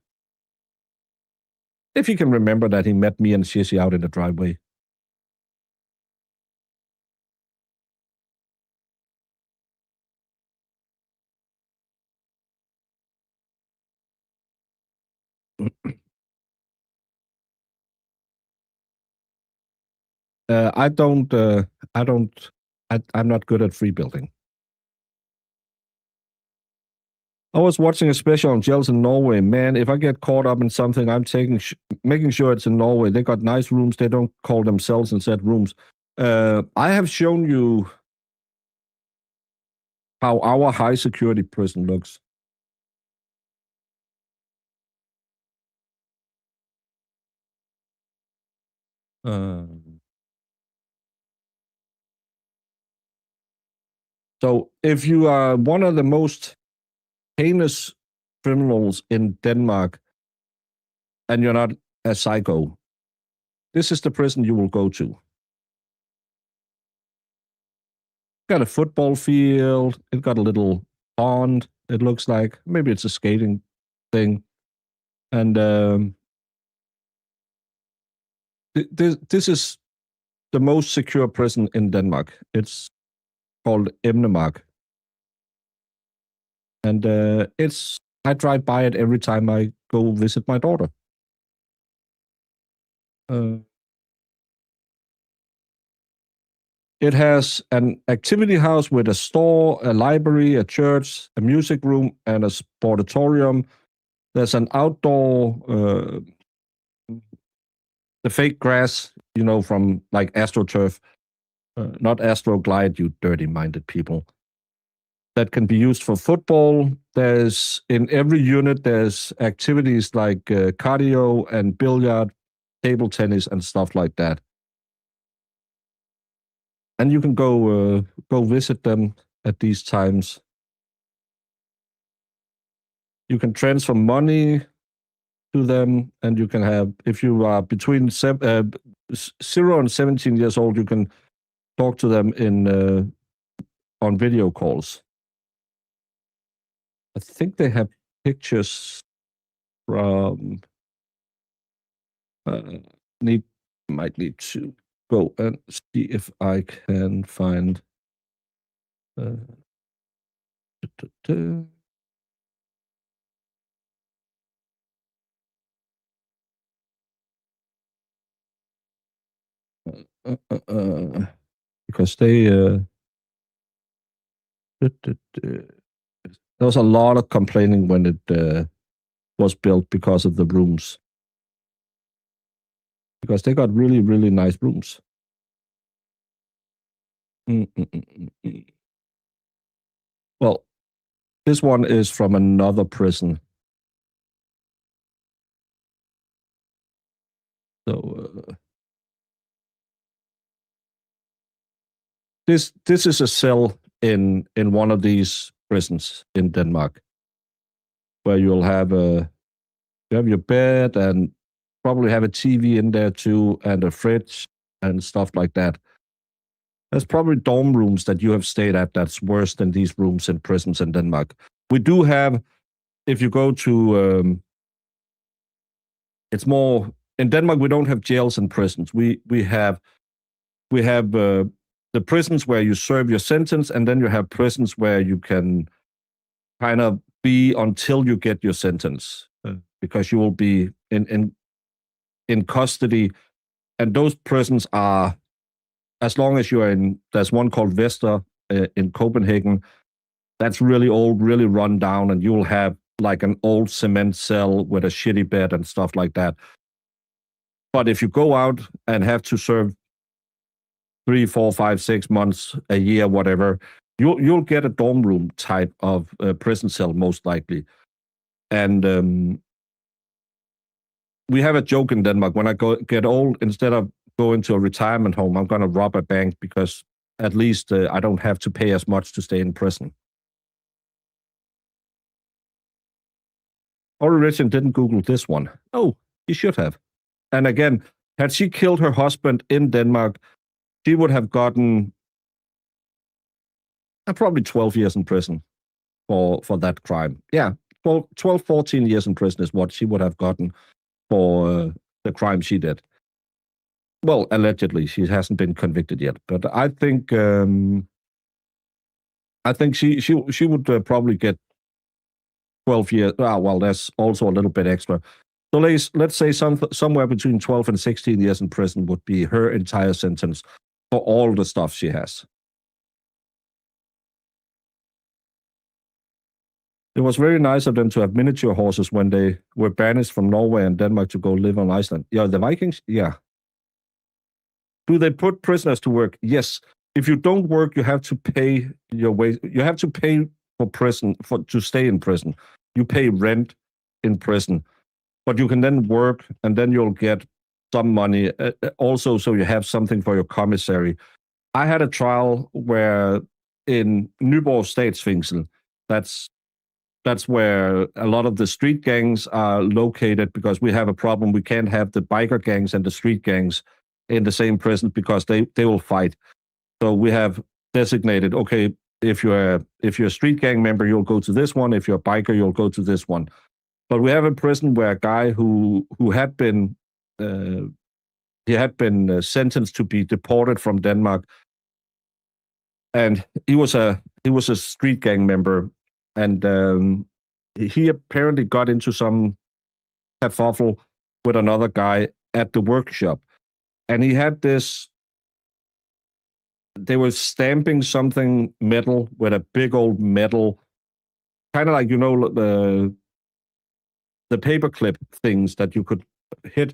If he can remember that he met me and Shishi out in the driveway. I'm not good at free building. I was watching a special on gels in Norway. Man, if I get caught up in something, I'm making sure it's in Norway. They got nice rooms. They don't call themselves instead rooms. I have shown you how our high security prison looks. So if you are one of the most heinous criminals in Denmark and you're not a psycho, this is the prison you will go to. Got a football field. It got a little pond, it looks like. Maybe it's a skating thing. And this is the most secure prison in Denmark. It's called Emnemark. And I drive by it every time I go visit my daughter. It has an activity house with a store, a library, a church, a music room, and a sportatorium. There's an outdoor, the fake grass, from like AstroTurf, not AstroGlide, you dirty-minded people, that can be used for football. In every unit, there's activities like cardio and billiard, table tennis, and stuff like that. And you can go visit them at these times. You can transfer money to them, and you can have, if you are between 0 and 17 years old, you can talk to them on video calls. I think they have pictures from. Might need to go and see if I can find. Because there was a lot of complaining when it was built because of the rooms. Because they got really, really nice rooms. Well, this one is from another prison. So this is a cell in one of these prisons in Denmark, where you'll have your bed and probably have a TV in there too, and a fridge and stuff like that. There's probably dorm rooms that you have stayed at that's worse than these rooms in prisons in Denmark. We do have, if you go to, it's more, in Denmark we don't have jails and prisons. We have the prisons where you serve your sentence, and then you have prisons where you can kind of be until you get your sentence, because you will be in custody. And those prisons are, as long as you're in, there's one called Vester, in Copenhagen. That's really old, really run down, and you'll have like an old cement cell with a shitty bed and stuff like that. But if you go out and have to serve 3, 4, 5, 6 months, a year, whatever, you'll get a dorm room type of prison cell most likely. And we have a joke in Denmark: when I get old, instead of going to a retirement home, I'm going to rob a bank, because at least I don't have to pay as much to stay in prison. Origin didn't Google this one. Oh, he should have. And again, had she killed her husband in Denmark, she would have gotten probably 12 years in prison for that crime. Yeah, 12, 14 years in prison is what she would have gotten for the crime she did. Well, allegedly, she hasn't been convicted yet, but I think she would probably get 12 years. Well, there's also a little bit extra. So let's say somewhere between 12 and 16 years in prison would be her entire sentence for all the stuff she has. It was very nice of them to have miniature horses when they were banished from Norway and Denmark to go live on Iceland. Yeah, the Vikings? Yeah. Do they put prisoners to work? Yes. If you don't work, you have to pay your way. You have to pay for prison, to stay in prison. You pay rent in prison. But you can then work, and then you'll get some money also, so you have something for your commissary. I had a trial where in Nyborg Statsfængsel, that's where a lot of the street gangs are located, because we have a problem. We can't have the biker gangs and the street gangs in the same prison, because they will fight. So we have designated, okay, if you're a street gang member, you'll go to this one. If you're a biker, you'll go to this one. But we have a prison where a guy who had been sentenced to be deported from Denmark, and he was a street gang member, and he apparently got into some kerfuffle with another guy at the workshop, and he had this. They were stamping something metal with a big old metal, kind of like, the paperclip things that you could hit.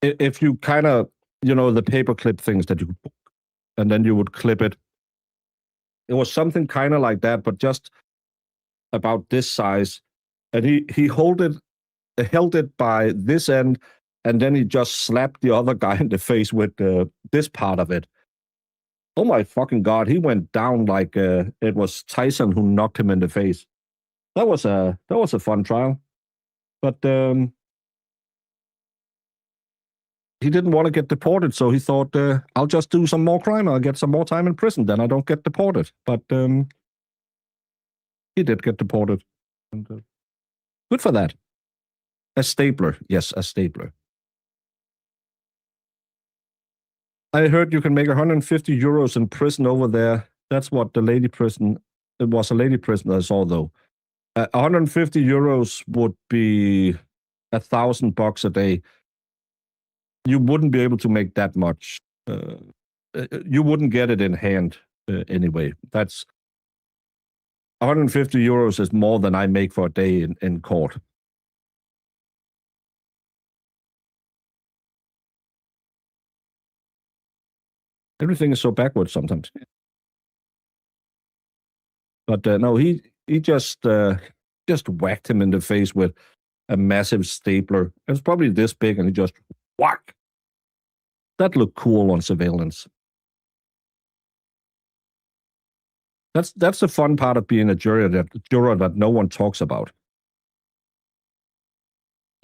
If you kind of, the paperclip things that you could, and then you would clip it. It was something kind of like that, but just about this size. And he held it by this end, and then he just slapped the other guy in the face with this part of it. Oh my fucking God, he went down like it was Tyson who knocked him in the face. That was a fun trial. But he didn't want to get deported, so he thought, I'll just do some more crime. I'll get some more time in prison, then I don't get deported. But he did get deported. And, good for that. A stapler. Yes, a stapler. I heard you can make 150 euros in prison over there. That's what the lady prison... It was a lady prison I saw, though. 150 euros would be $1,000 a day. You wouldn't be able to make that much. You wouldn't get it in hand anyway. That's 150 euros is more than I make for a day in court. Everything is so backwards sometimes. But no, he just whacked him in the face with a massive stapler. It was probably this big, and he just whack. That looked cool on surveillance. That's the fun part of being a juror that no one talks about.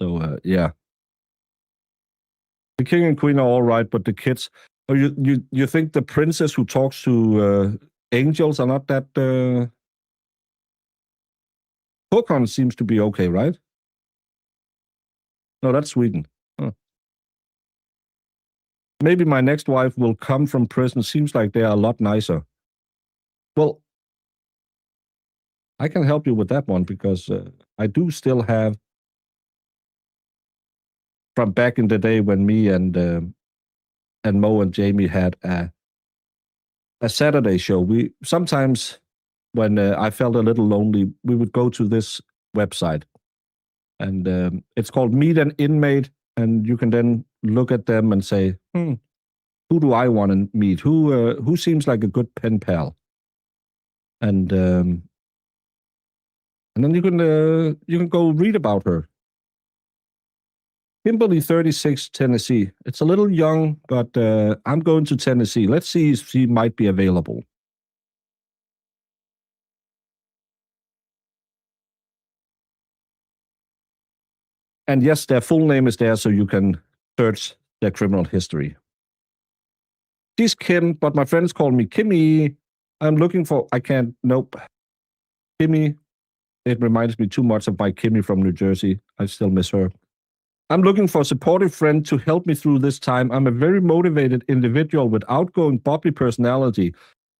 So yeah, the king and queen are all right, but the kids. Oh, you think the princess who talks to angels are not that? Håkon seems to be okay, right? No, that's Sweden. Huh. Maybe my next wife will come from prison. Seems like they are a lot nicer. Well, I can help you with that one because I do still have from back in the day when me and Mo and Jamie had a Saturday show. We sometimes when I felt a little lonely, we would go to this website, and it's called Meet an Inmate, and you can then look at them and say, who do I want to meet? Who seems like a good pen pal? And then you can go read about her. Kimberly, 36, Tennessee. It's a little young, but I'm going to Tennessee. Let's see if she might be available. And yes, their full name is there, so you can search their criminal history. She's Kim, but my friends call me Kimmy. I'm looking for, nope. Kimmy, it reminds me too much of my Kimmy from New Jersey. I still miss her. I'm looking for a supportive friend to help me through this time. I'm a very motivated individual with outgoing, bubbly personality,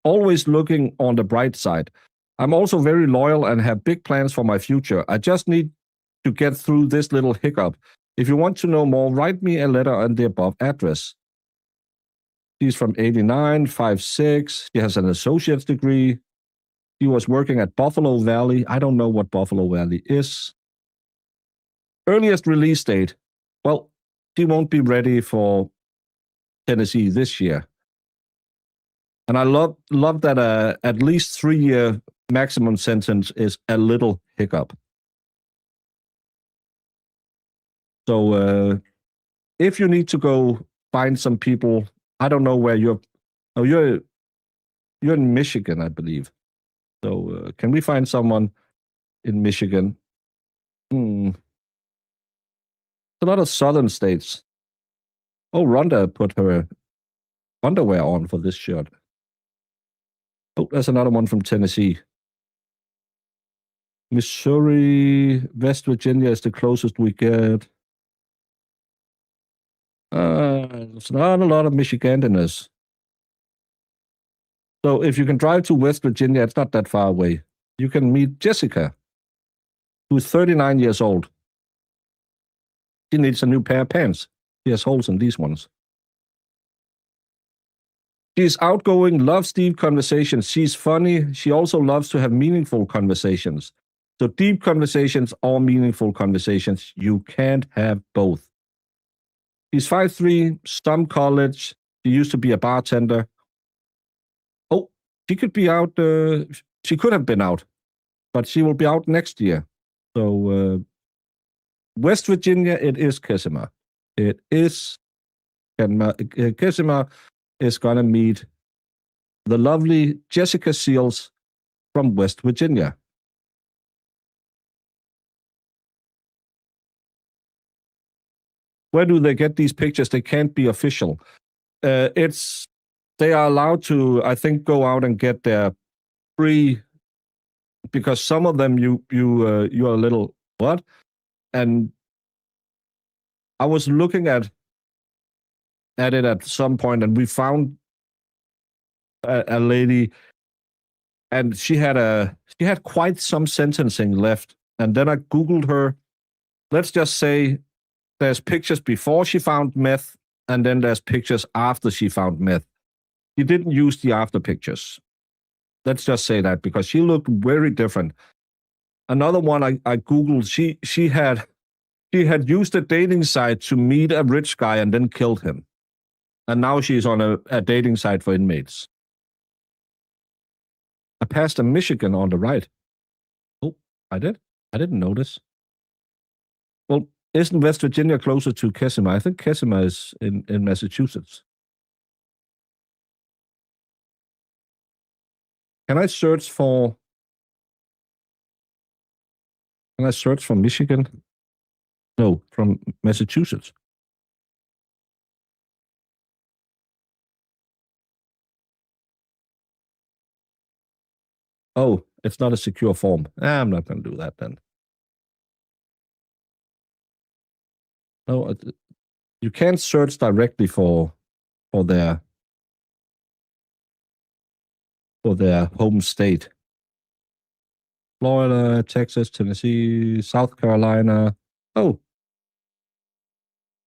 always looking on the bright side. I'm also very loyal and have big plans for my future. I just need to get through this little hiccup. If you want to know more, write me a letter on the above address. She's from 89, 5'6". She has an associate's degree. She was working at Buffalo Valley. I don't know what Buffalo Valley is. Earliest release date. Well, she won't be ready for Tennessee this year. And I love that at least 3-year maximum sentence is a little hiccup. So if you need to go find some people, I don't know where you're in Michigan, I believe. So can we find someone in Michigan? A lot of southern states. Oh, Rhonda put her underwear on for this shirt. Oh, there's another one from Tennessee. Missouri, West Virginia is the closest we get. There's not a lot of Michiganders. So if you can drive to West Virginia, it's not that far away. You can meet Jessica, who's 39 years old. She needs a new pair of pants. She has holes in these ones. She's outgoing, loves deep conversations. She's funny. She also loves to have meaningful conversations. So deep conversations or meaningful conversations, you can't have both. She's 5'3", some college. She used to be a bartender. Oh, she could be out. She could have been out, but she will be out next year. So West Virginia, it is Kissima. It is Kissima is going to meet the lovely Jessica Seals from West Virginia. Where do they get these pictures? They can't be official. They are allowed to, I think, go out and get their free, because some of them you are a little what? And I was looking at it at some point, and we found a lady, and she had quite some sentencing left. And then I Googled her. Let's just say there's pictures before she found meth, and then there's pictures after she found meth. She didn't use the after pictures. Let's just say that, because she looked very different. Another one I Googled, she had used a dating site to meet a rich guy and then killed him. And now she's on a dating site for inmates. I passed a Michigan on the right. Oh, I did? I didn't notice. Well, isn't West Virginia closer to Kissima? I think Kissima is in Massachusetts. Can I search for Michigan? No, from Massachusetts. Oh, it's not a secure form. I'm not going to do that then. No, you can't search directly for their home state. Florida, Texas, Tennessee, South Carolina. Oh,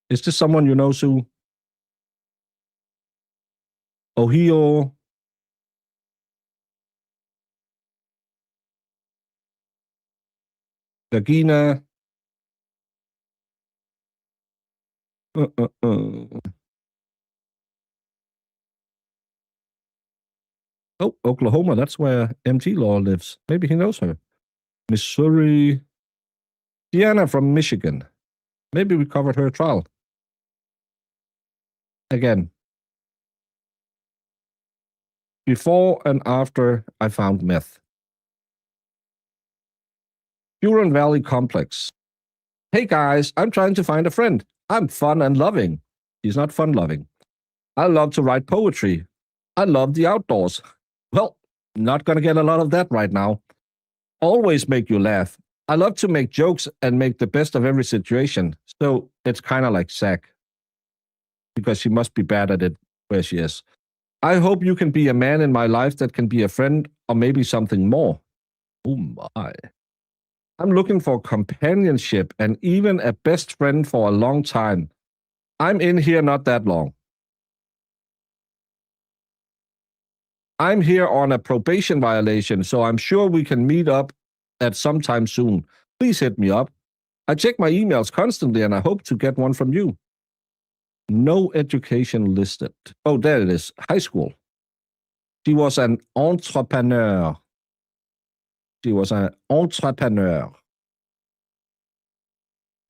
is this someone you know, Sue? Ohio. Virginia. Oh, Oklahoma. That's where MT Law lives. Maybe he knows her. Missouri. Deanna from Michigan. Maybe we covered her trial. Again. Before and after I found meth. Huron Valley Complex. Hey guys, I'm trying to find a friend. I'm fun and loving. He's not fun loving. I love to write poetry. I love the outdoors. Well, not gonna get a lot of that right now. Always make you laugh. I love to make jokes and make the best of every situation. So it's kind of like Zach. Because she must be bad at it where she is. I hope you can be a man in my life that can be a friend or maybe something more. Oh my. I'm looking for companionship and even a best friend for a long time. I'm in here not that long. I'm here on a probation violation, so I'm sure we can meet up at some time soon. Please hit me up. I check my emails constantly and I hope to get one from you. No education listed. Oh, there it is. High school. She was an entrepreneur. She was an entrepreneur.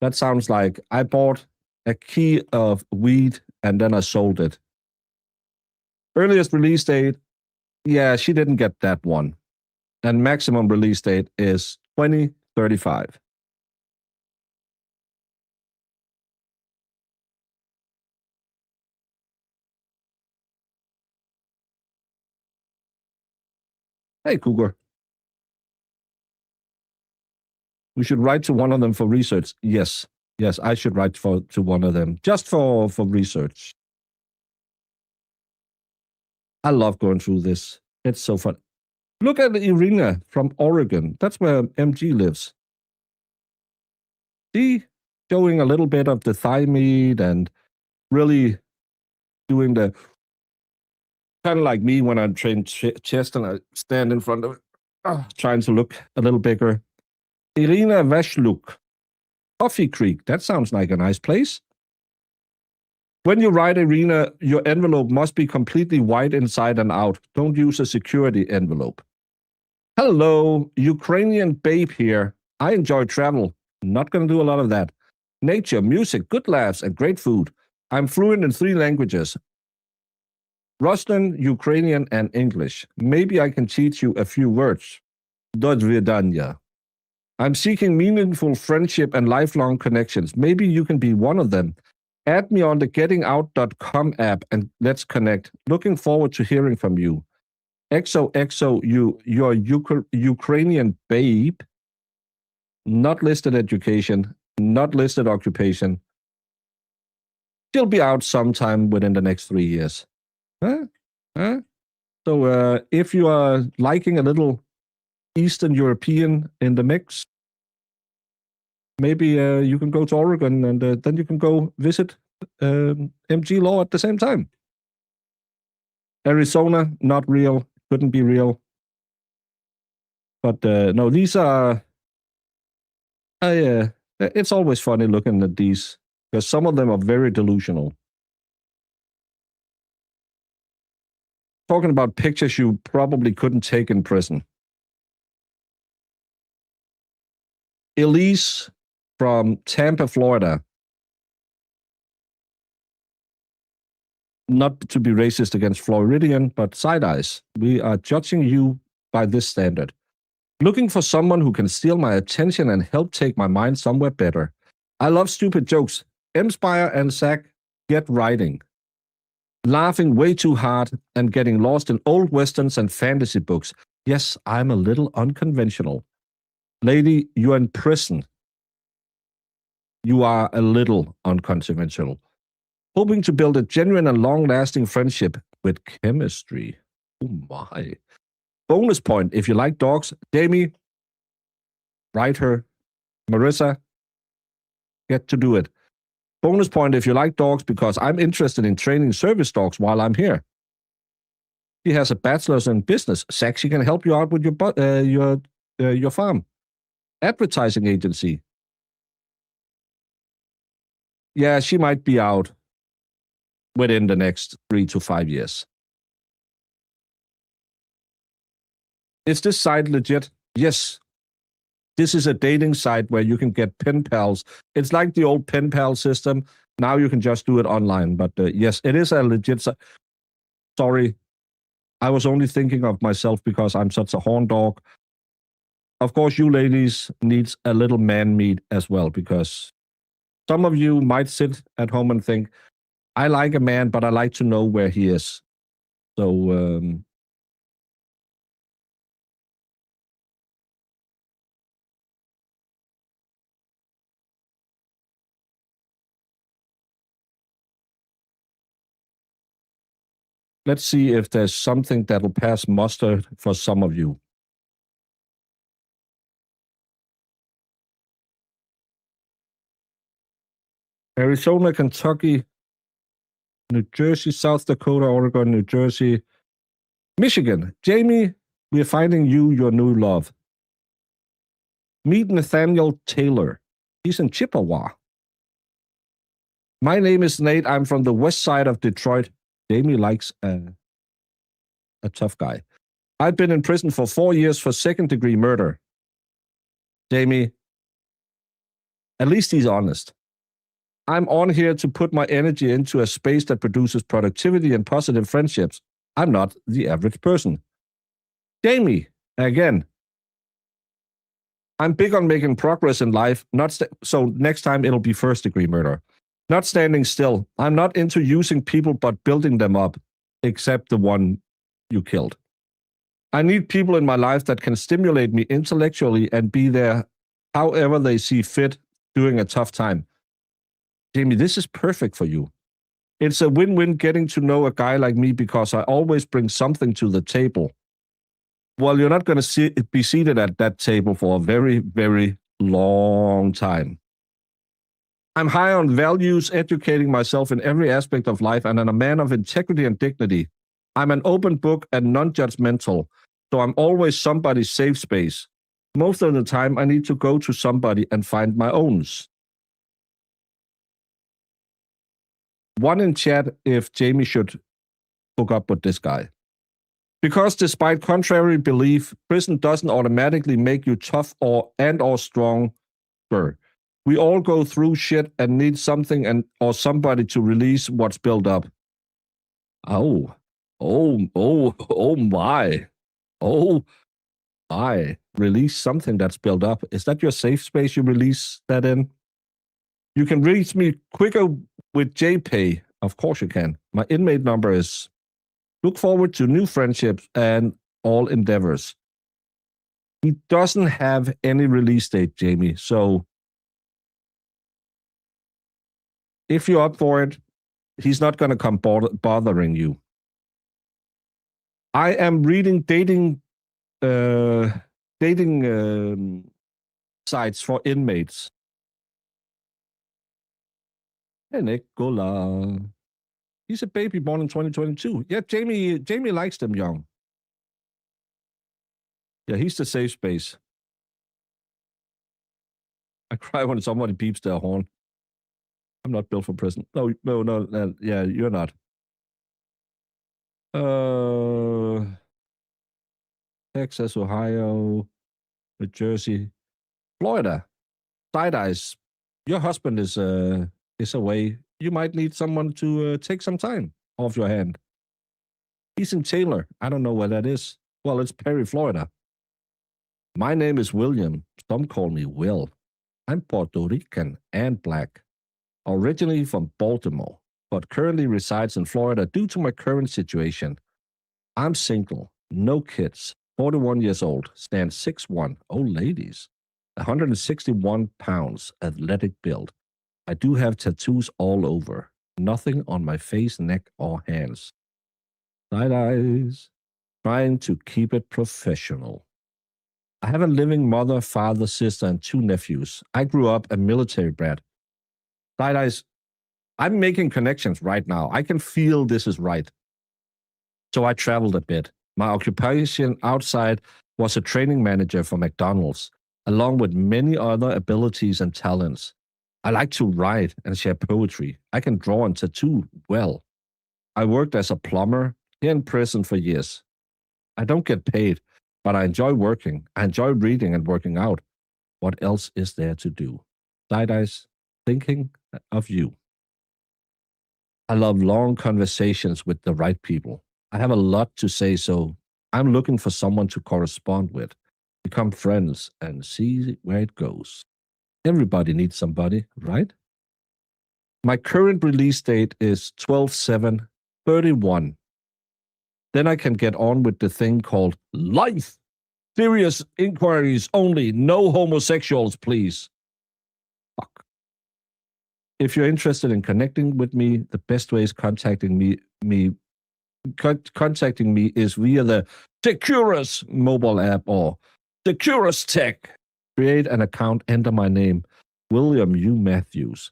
That sounds like I bought a key of weed and then I sold it. Earliest release date, yeah, she didn't get that one. And maximum release date is 2035. Hey, Cougar. We should write to one of them for research. Yes, I should write to one of them just for research. I love going through this. It's so fun. Look at Irina from Oregon. That's where MG lives. See, showing a little bit of the thigh meat and really doing the kind of like me when I train chest and I stand in front of it, trying to look a little bigger. Irina Veshluk, Coffee Creek. That sounds like a nice place. When you write Irina, your envelope must be completely white inside and out. Don't use a security envelope. Hello, Ukrainian babe here. I enjoy travel. Not going to do a lot of that. Nature, music, good laughs, and great food. I'm fluent in 3 languages. Russian, Ukrainian, and English. Maybe I can teach you a few words. Do svidaniya. I'm seeking meaningful friendship and lifelong connections. Maybe you can be one of them. Add me on the gettingout.com app and let's connect. Looking forward to hearing from you. XOXO, you're Ukrainian babe. Not listed education, not listed occupation. She'll be out sometime within the next 3 years. Huh? So if you are liking a little Eastern European in the mix, maybe you can go to Oregon and then you can go visit MG Law at the same time. Arizona, not real, couldn't be real. But no, these are... it's always funny looking at these, because some of them are very delusional. Talking about pictures you probably couldn't take in prison. Elise from Tampa, Florida. Not to be racist against Floridian, but side eyes. We are judging you by this standard. Looking for someone who can steal my attention and help take my mind somewhere better. I love stupid jokes. Spire and Zach get writing. Laughing way too hard and getting lost in old westerns and fantasy books. Yes, I'm a little unconventional. Lady, you're in prison. you are a little unconventional. Hoping to build a genuine and long-lasting friendship with chemistry. Oh my. Bonus point if you like dogs. Jamie, write her. Marissa, get to do it. Bonus point if you like dogs because I'm interested in training service dogs while I'm here. She has a bachelor's in business. Zach, she can help you out with your farm. Advertising agency. Yeah, she might be out within the next 3 to 5 years. Is this site legit? Yes. This is a dating site where you can get pen pals. It's like the old pen pal system. Now you can just do it online. But yes, it is a legit site. Sorry. I was only thinking of myself because I'm such a horn dog. Of course, you ladies needs a little man meat as well, because some of you might sit at home and think, I like a man, but I like to know where he is. So, let's see if there's something that'll pass muster for some of you. Arizona, Kentucky, New Jersey, South Dakota, Oregon, New Jersey, Michigan. Jamie, we're finding you your new love. Meet Nathaniel Taylor. He's in Chippewa. My name is Nate. I'm from the west side of Detroit. Jamie likes a tough guy. I've been in prison for 4 years for second-degree murder. Jamie, at least he's honest. I'm on here to put my energy into a space that produces productivity and positive friendships. I'm not the average person. Jamie, again, I'm big on making progress in life. So next time it'll be first-degree murder. Not standing still. I'm not into using people but building them up, except the one you killed. I need people in my life that can stimulate me intellectually and be there however they see fit during a tough time. Jamie, this is perfect for you. It's a win-win getting to know a guy like me because I always bring something to the table. Well, you're not going to be seated at that table for a very, very long time. I'm high on values, educating myself in every aspect of life, and I'm a man of integrity and dignity. I'm an open book and non-judgmental, so I'm always somebody's safe space. Most of the time, I need to go to somebody and find my owns. One in chat if Jamie should hook up with this guy. Because despite contrary belief, prison doesn't automatically make you tough or stronger. We all go through shit and need something or somebody to release what's built up. Oh my. Release something that's built up. Is that your safe space you release that in? You can reach me quicker with JPay. Of course you can. My inmate number is look forward to new friendships and all endeavors. He doesn't have any release date, Jamie. So if you're up for it, he's not going to come bothering you. I am reading dating sites for inmates. Hey, Nicola. He's a baby born in 2022. Yeah, Jamie likes them young. Yeah, he's the safe space. I cry when somebody beeps their horn. I'm not built for prison. No, yeah, you're not. Texas, Ohio, New Jersey, Florida. Side eyes. Your husband is away. You might need someone to take some time off your hand. He's in Taylor. I don't know where that is. Well, it's Perry, Florida. My name is William. Some call me Will. I'm Puerto Rican and black. Originally from Baltimore, but currently resides in Florida due to my current situation. I'm single, no kids, 41 years old, stand 6'1", oh ladies, 161 pounds, athletic build. I do have tattoos all over. Nothing on my face, neck, or hands. Side eyes. Trying to keep it professional. I have a living mother, father, sister, and 2 nephews. I grew up a military brat. Side eyes. I'm making connections right now. I can feel this is right. So I traveled a bit. My occupation outside was a training manager for McDonald's, along with many other abilities and talents. I like to write and share poetry. I can draw and tattoo well. I worked as a plumber here in prison for years. I don't get paid, but I enjoy working. I enjoy reading and working out. What else is there to do? Side eyes, thinking of you. I love long conversations with the right people. I have a lot to say, so I'm looking for someone to correspond with, become friends, and see where it goes. Everybody needs somebody, right? My current release date is 12/7/31. Then I can get on with the thing called life. Serious inquiries only. No homosexuals, please. Fuck. If you're interested in connecting with me, the best way is contacting me is via the Securus mobile app or Securus Tech. Create an account, enter my name, William U. Matthews,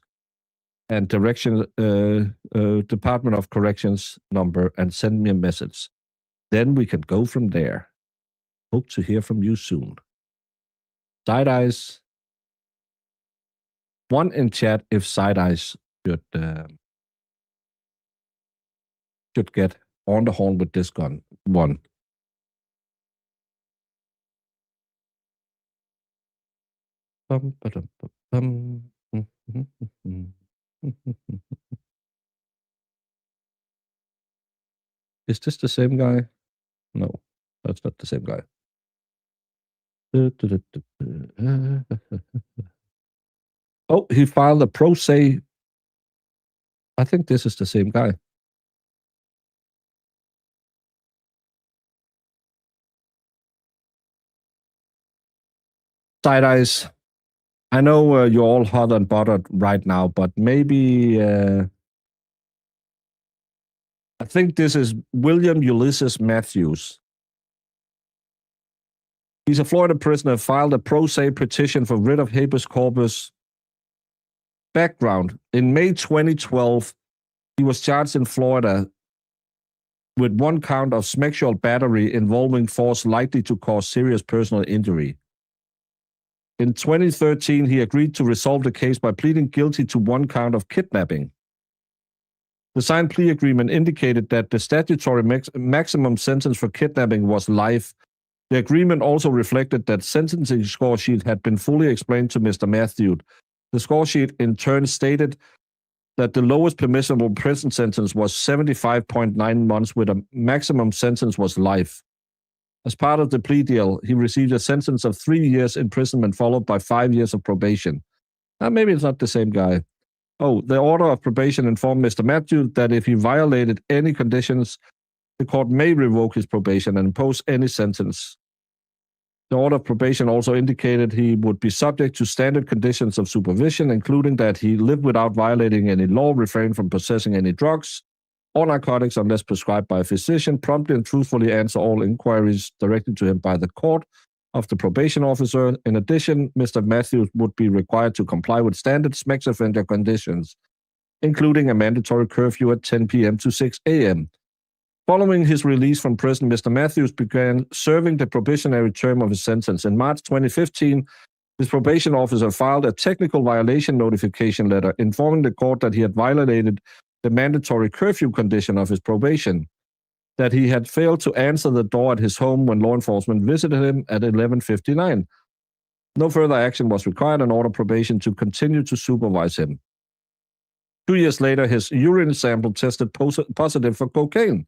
and Department of Corrections number, and send me a message. Then we can go from there. Hope to hear from you soon. Side eyes. One in chat if side eyes should get on the horn with this gun. One. Is this the same guy? No, that's not the same guy. Oh, he filed a pro se. I think this is the same guy. Side eyes. I know you're all hot and bothered right now, but maybe I think this is William Ulysses Matthews. He's a Florida prisoner, filed a pro se petition for writ of habeas corpus. Background. In May 2012, he was charged in Florida with 1 count of sexual battery involving force likely to cause serious personal injury. In 2013, he agreed to resolve the case by pleading guilty to 1 count of kidnapping. The signed plea agreement indicated that the statutory maximum sentence for kidnapping was life. The agreement also reflected that sentencing score sheet had been fully explained to Mr. Matthews. The score sheet in turn stated that the lowest permissible prison sentence was 75.9 months, with a maximum sentence was life. As part of the plea deal, he received a sentence of 3 years imprisonment followed by 5 years of probation. Maybe it's not the same guy. Oh, the order of probation informed Mr. Matthews that if he violated any conditions, the court may revoke his probation and impose any sentence. The order of probation also indicated he would be subject to standard conditions of supervision, including that he lived without violating any law, refrain from possessing any drugs or narcotics unless prescribed by a physician, promptly and truthfully answer all inquiries directed to him by the court of the probation officer. In addition, Mr. Matthews would be required to comply with standard sex offender conditions, including a mandatory curfew at 10 p.m. to 6 a.m. Following his release from prison, Mr. Matthews began serving the probationary term of his sentence. In March 2015, his probation officer filed a technical violation notification letter informing the court that he had violated the mandatory curfew condition of his probation, that he had failed to answer the door at his home when law enforcement visited him at 11:59. No further action was required and ordered probation to continue to supervise him. 2 years later, his urine sample tested positive for cocaine.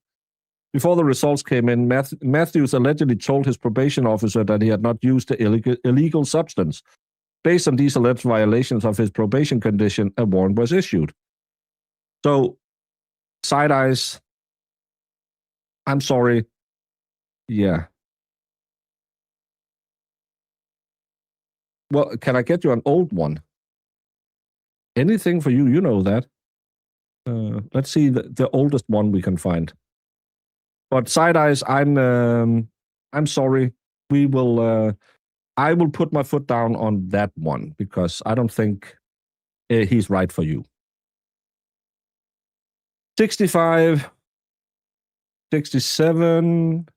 Before the results came in, Matthews allegedly told his probation officer that he had not used the illegal substance. Based on these alleged violations of his probation condition, a warrant was issued. So, side eyes, I'm sorry. Yeah. Well, can I get you an old one? Anything for you, you know that. Let's see the oldest one we can find. But Side Eyes, I'm sorry. We will. I will put my foot down on that one because I don't think he's right for you. 65, 67.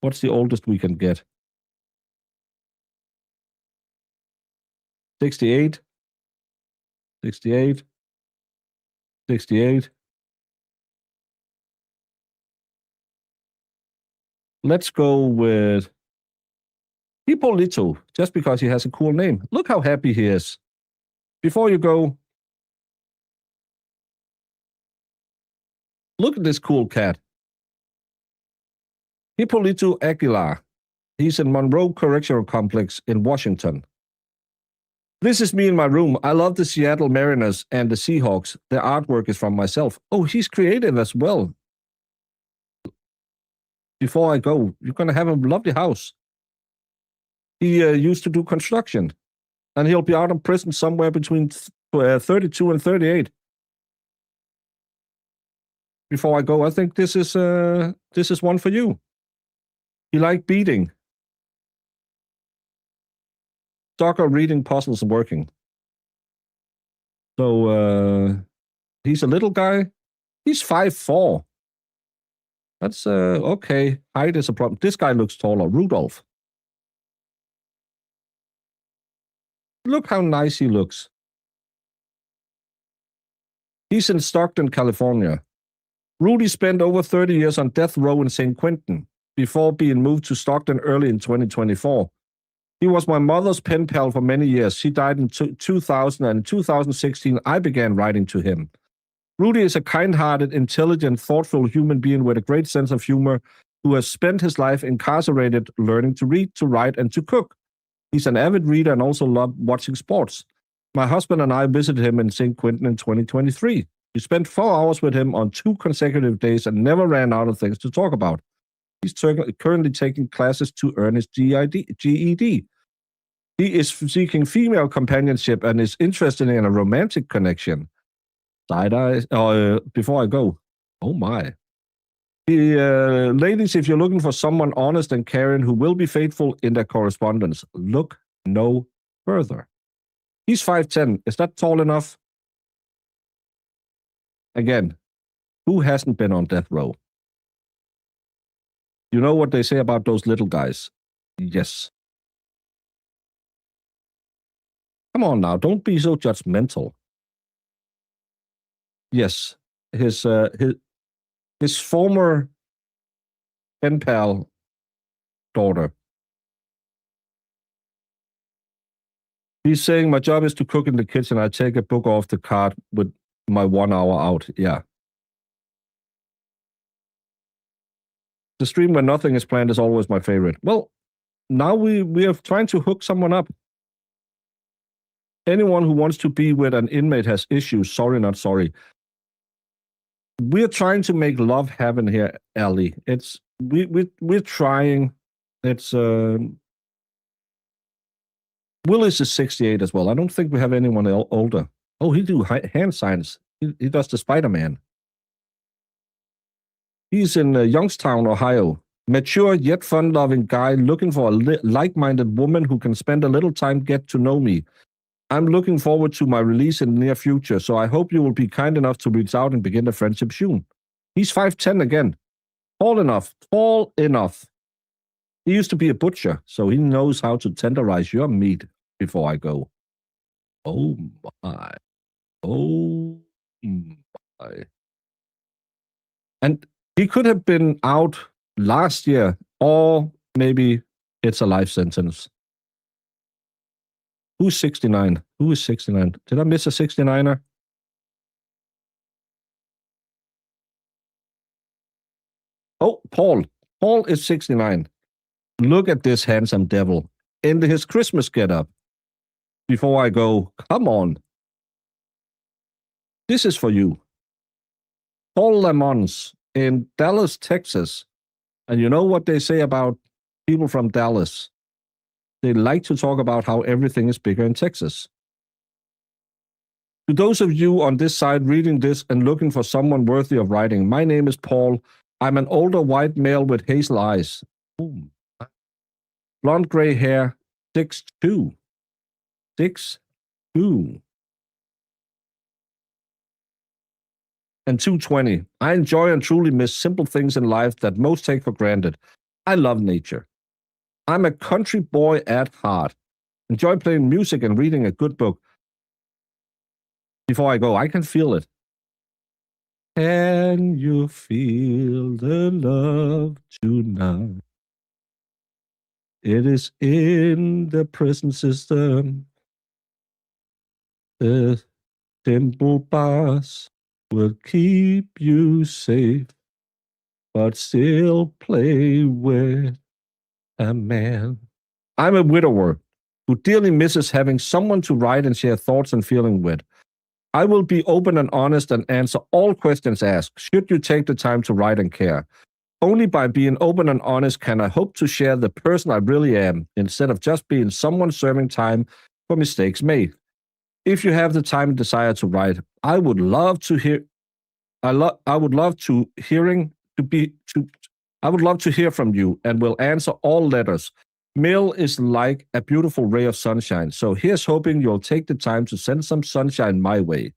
What's the oldest we can get? 68, 68, 68. Let's go with Hippolito, just because he has a cool name. Look how happy he is. Before you go, look at this cool cat. Hippolito Aguilar. He's in Monroe Correctional Complex in Washington. This is me in my room. I love the Seattle Mariners and the Seahawks. The artwork is from myself. Oh, he's creative as well. Before I go, you're going to have a lovely house. He used to do construction, and he'll be out of prison somewhere between 32 and 38. Before I go, I think this is one for you. You like beading. Soccer, reading, puzzles, and working. So he's a little guy. He's 5'4". That's okay. Height is a problem. This guy looks taller. Rudolph. Look how nice he looks. He's in Stockton, California. Rudy spent over 30 years on death row in St. Quentin before being moved to Stockton early in 2024. He was my mother's pen pal for many years. She died in 2000, and in 2016, I began writing to him. Rudy is a kind-hearted, intelligent, thoughtful human being with a great sense of humor who has spent his life incarcerated learning to read, to write, and to cook. He's an avid reader and also loved watching sports. My husband and I visited him in St. Quentin in 2023. We spent 4 hours with him on 2 consecutive days and never ran out of things to talk about. He's currently taking classes to earn his GED. He is seeking female companionship and is interested in a romantic connection. Side eyes. Before I go, oh my. Ladies, if you're looking for someone honest and caring who will be faithful in their correspondence, look no further. He's 5'10". Is that tall enough? Again, who hasn't been on death row? You know what they say about those little guys? Yes. Come on now, don't be so judgmental. Yes, his former pen pal daughter. He's saying my job is to cook in the kitchen. I take a book off the cart with my 1 hour out. Yeah. The stream when nothing is planned is always my favorite. Well, now we are trying to hook someone up. Anyone who wants to be with an inmate has issues. Sorry, not sorry. We're trying to make love happen here, Ellie. We're trying. It's Willis is 68 as well. I don't think we have anyone older. Oh, he do hand signs. He does the Spider-Man. He's in Youngstown, Ohio. Mature yet fun-loving guy looking for a like-minded woman who can spend a little time get to know me. I'm looking forward to my release in the near future, so I hope you will be kind enough to reach out and begin a friendship soon. He's 5'10" again. Tall enough. Tall enough. He used to be a butcher, so he knows how to tenderize your meat before I go. Oh my. Oh my. And he could have been out last year, or maybe it's a life sentence. Who's 69? Who is 69? Did I miss a 69er? Oh, Paul. Paul is 69. Look at this handsome devil in his Christmas getup. Before I go, come on. This is for you. Paul Lamons in Dallas, Texas. And you know what they say about people from Dallas? They like to talk about how everything is bigger in Texas. To those of you on this side reading this and looking for someone worthy of writing, my name is Paul. I'm an older white male with hazel eyes. Ooh. Blonde gray hair, 6'2". 6'2". And 220. I enjoy and truly miss simple things in life that most take for granted. I love nature. I'm a country boy at heart. Enjoy playing music and reading a good book. Before I go, I can feel it. Can you feel the love tonight? It is in the prison system. The simple bars will keep you safe, but still play with a man. I'm a widower who dearly misses having someone to write and share thoughts and feelings with. I will be open and honest and answer all questions asked, should you take the time to write and care. Only by being open and honest can I hope to share the person I really am, instead of just being someone serving time for mistakes made. If you have the time and desire to write, I would love to hear. I would love to hear from you, and will answer all letters. Mail is like a beautiful ray of sunshine, so here's hoping you'll take the time to send some sunshine my way.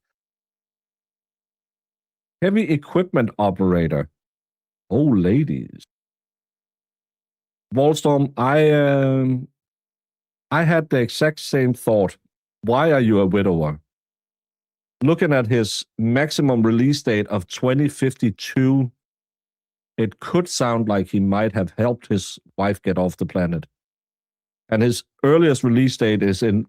Heavy equipment operator. Oh, ladies. Wallstorm, I had the exact same thought. Why are you a widower? Looking at his maximum release date of 2052, it could sound like he might have helped his wife get off the planet. And his earliest release date is in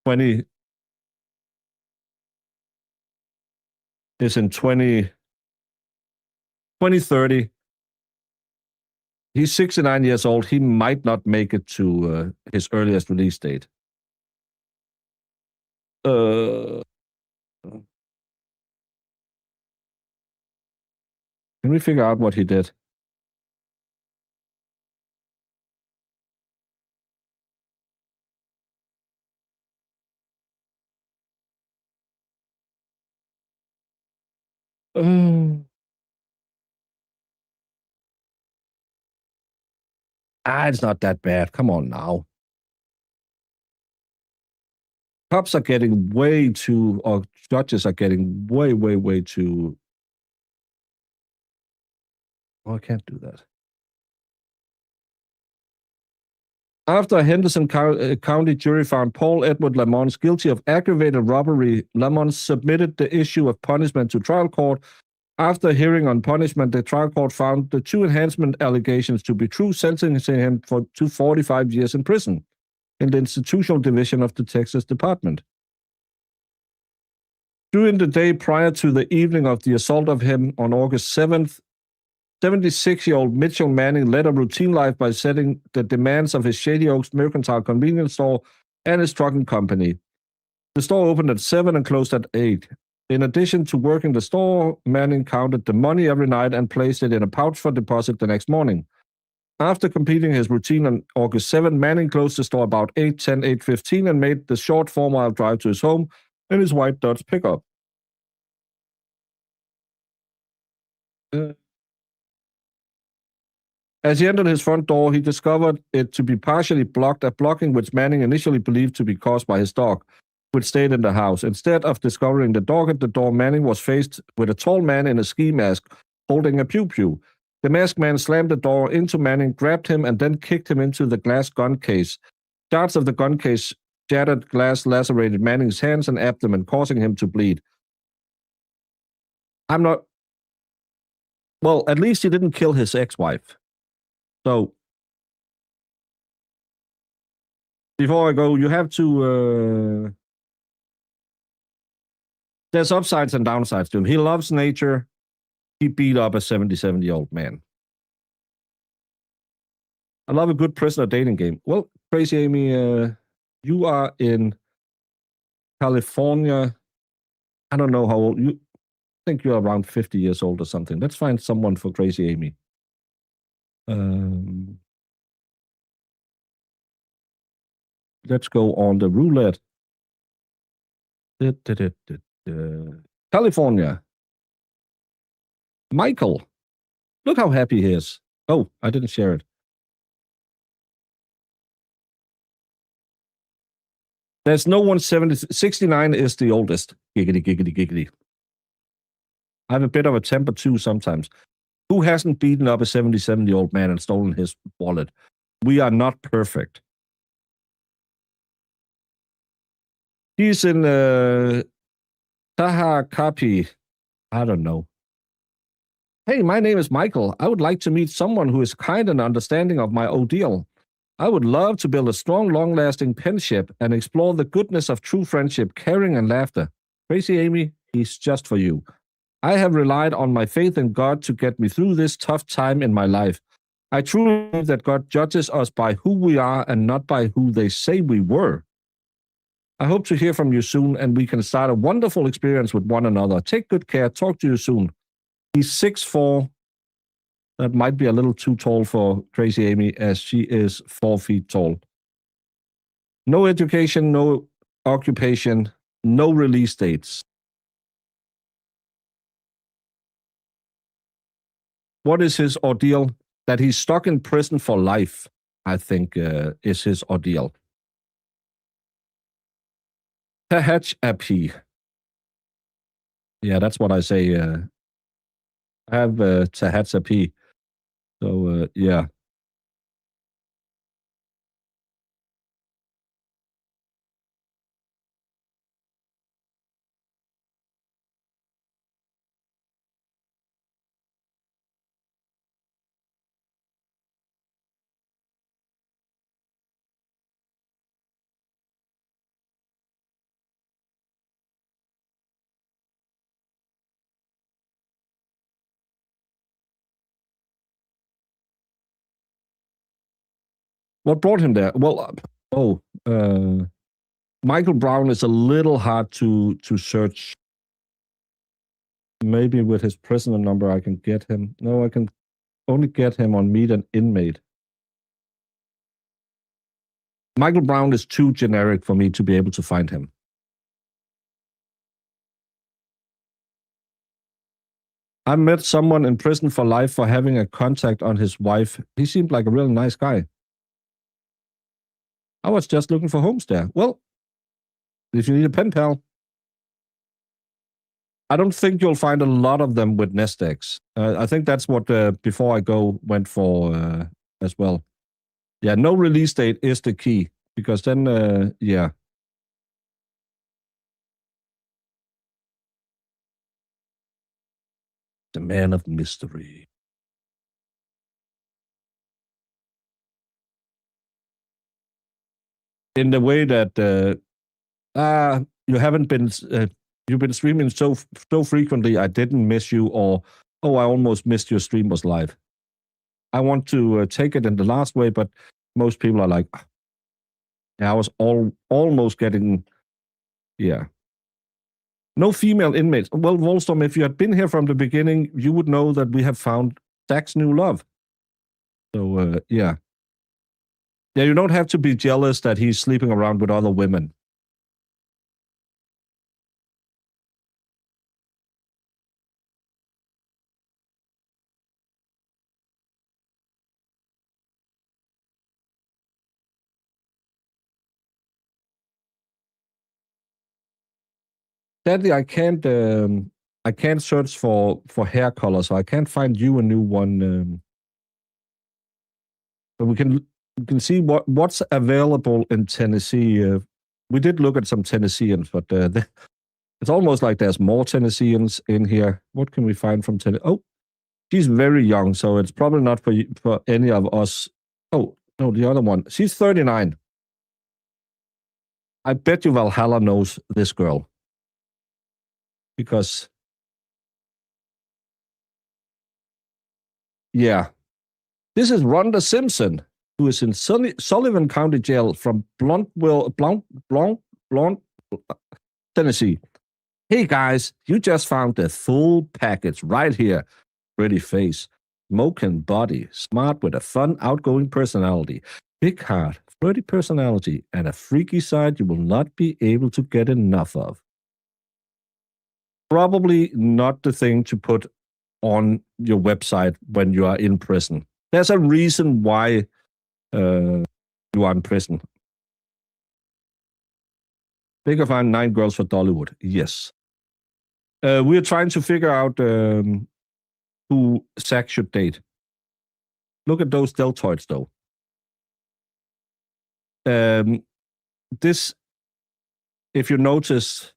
2030. He's 69 years old. He might not make it to his earliest release date. Can we figure out what he did? It's not that bad. Come on now. Cops are getting way too, or judges are getting way too. Oh, I can't do that. After a Henderson County jury found Paul Edward Lamont guilty of aggravated robbery, Lamont submitted the issue of punishment to trial court. After hearing on punishment, the trial court found the 2 enhancement allegations to be true, sentencing him to 45 years in prison in the institutional division of the Texas Department. During the day prior to the evening of the assault of him on August 7th, 76-year-old Mitchell Manning led a routine life by setting the demands of his Shady Oaks Mercantile convenience store and his trucking company. The store opened at 7 and closed at 8. In addition to working the store, Manning counted the money every night and placed it in a pouch for deposit the next morning. After completing his routine on August 7, Manning closed the store about 8:10, 8:15 and made the short 4-mile drive to his home in his white Dodge pickup. As he entered his front door, he discovered it to be partially blocked, a blocking which Manning initially believed to be caused by his dog, which stayed in the house. Instead of discovering the dog at the door, Manning was faced with a tall man in a ski mask holding a pew-pew. The masked man slammed the door into Manning, grabbed him, and then kicked him into the glass gun case. Shards of the gun case shattered glass lacerated Manning's hands and abdomen, causing him to bleed. Well, at least he didn't kill his ex-wife. So, before I go, you have to... there's upsides and downsides to him. He loves nature. He beat up a 77-year-old man. I love a good prisoner dating game. Well, Crazy Amy, you are in California. I don't know how old you... I think you're around 50 years old or something. Let's find someone for Crazy Amy. Let's go on the roulette. California. Michael. Look how happy he is. Oh, I didn't share it. There's no one 69 is the oldest. Giggity, giggity, giggity. I have a bit of a temper too sometimes. Who hasn't beaten up a 77-year-old man and stolen his wallet? We are not perfect. He's in Tahakapi. I don't know. Hey, my name is Michael. I would like to meet someone who is kind and understanding of my ordeal. I would love to build a strong, long-lasting penship and explore the goodness of true friendship, caring, and laughter. Crazy Amy, he's just for you. I have relied on my faith in God to get me through this tough time in my life. I truly believe that God judges us by who we are and not by who they say we were. I hope to hear from you soon and we can start a wonderful experience with one another. Take good care. Talk to you soon. He's 6'4". That might be a little too tall for Crazy Amy, as she is 4 feet tall. No education, no occupation, no release dates. What is his ordeal? That he's stuck in prison for life, I think, is his ordeal. Tehachapi. Yeah, that's what I say. I have Tehachapi. So, yeah. What brought him there? Well, Michael Brown is a little hard to search. Maybe with his prisoner number I can get him. No, I can only get him on Meet an Inmate. Michael Brown is too generic for me to be able to find him. I met someone in prison for life for having a contact on his wife. He seemed like a really nice guy. I was just looking for homes there. Well, if you need a pen pal, I don't think you'll find a lot of them with nest eggs. I think that's what Before I Go went for as well. Yeah, no release date is the key, because then, yeah. The man of mystery. In the way that you haven't been, you've been streaming so frequently, I didn't miss you, or oh, I almost missed your stream was live. I want to take it in the last way, but most people are like, yeah, I was almost getting, yeah. No female inmates. Well, Volstorm, if you had been here from the beginning, you would know that we have found Zach's new love. So, yeah. Yeah, you don't have to be jealous that he's sleeping around with other women. Sadly, I can't search for hair color, so I can't find you a new one. But we can see what's available in Tennessee. We did look at some Tennesseans, but it's almost like there's more Tennesseans in here. What can we find from Tennessee? Oh, she's very young, so it's probably not for any of us. Oh, no, the other one. She's 39. I bet you Valhalla knows this girl. Because, yeah, this is Rhonda Simpson, who is in Sullivan County Jail from Blount, Tennessee. Hey guys, you just found the full package right here. Pretty face, smoking body, smart with a fun, outgoing personality, big heart, flirty personality, and a freaky side you will not be able to get enough of. probably not the thing to put on your website when you are in prison. There's a reason why you are in prison. They can find 9 girls for Dollywood. Yes. We're trying to figure out who Zach should date. Look at those deltoids, though. This, if you notice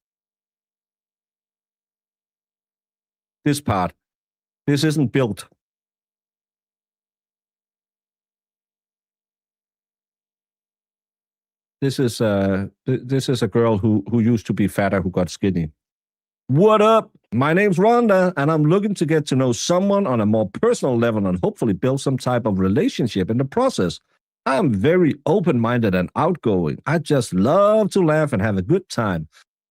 this part, this isn't built. This is a girl who used to be fatter who got skinny. What up? My name's Rhonda, and I'm looking to get to know someone on a more personal level and hopefully build some type of relationship in the process. I'm very open-minded and outgoing. I just love to laugh and have a good time.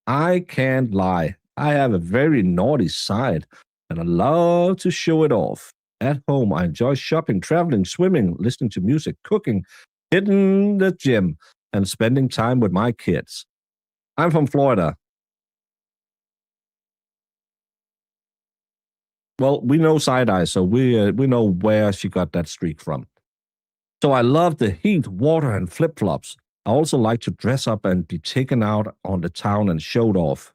I can't lie. I have a very naughty side, and I love to show it off. At home, I enjoy shopping, traveling, swimming, listening to music, cooking, hitting the gym, and spending time with my kids. I'm from Florida. Well, we know Side-Eye, so we know where she got that streak from. So I love the heat, water, and flip-flops. I also like to dress up and be taken out on the town and showed off.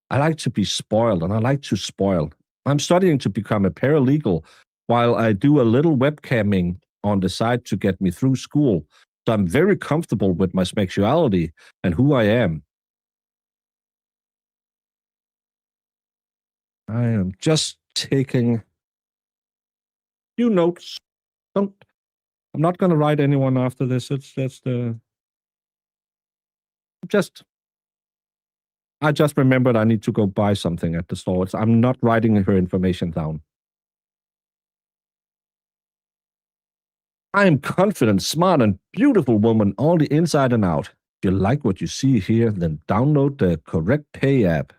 I like to be spoiled, and I like to spoil. I'm studying to become a paralegal while I do a little webcamming on the side to get me through school. So I'm very comfortable with my sexuality and who I am. I am just taking few notes. I'm not going to write anyone after this. I just remembered I need to go buy something at the store. I'm not writing her information down. I am confident, smart, and beautiful woman, all the inside and out. If you like what you see here, then download the Correct Pay app.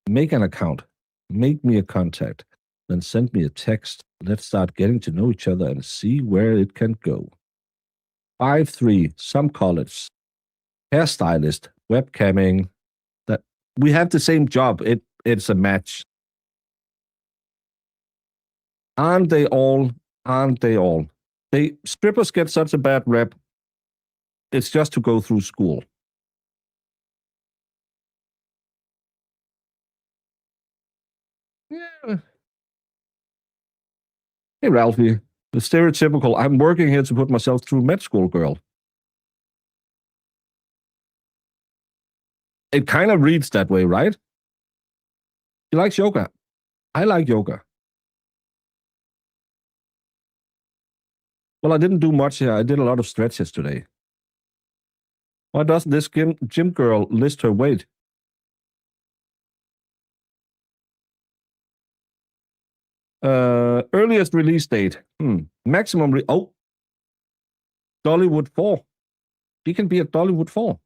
Make an account. Make me a contact. Then send me a text. Let's start getting to know each other and see where it can go. 5'3", some college. Hairstylist, webcamming. That we have the same job. It's a match. Aren't they all? Aren't they all? Strippers get such a bad rep. It's just to go through school. Yeah. Hey, Ralphie. The stereotypical, I'm working here to put myself through med school girl. It kind of reads that way, right? She likes yoga. I like yoga. Well, I didn't do much here. I did a lot of stretches today. Why doesn't this gym girl list her weight? Earliest release date. Maximum. Dollywood 4. She can be at Dollywood 4.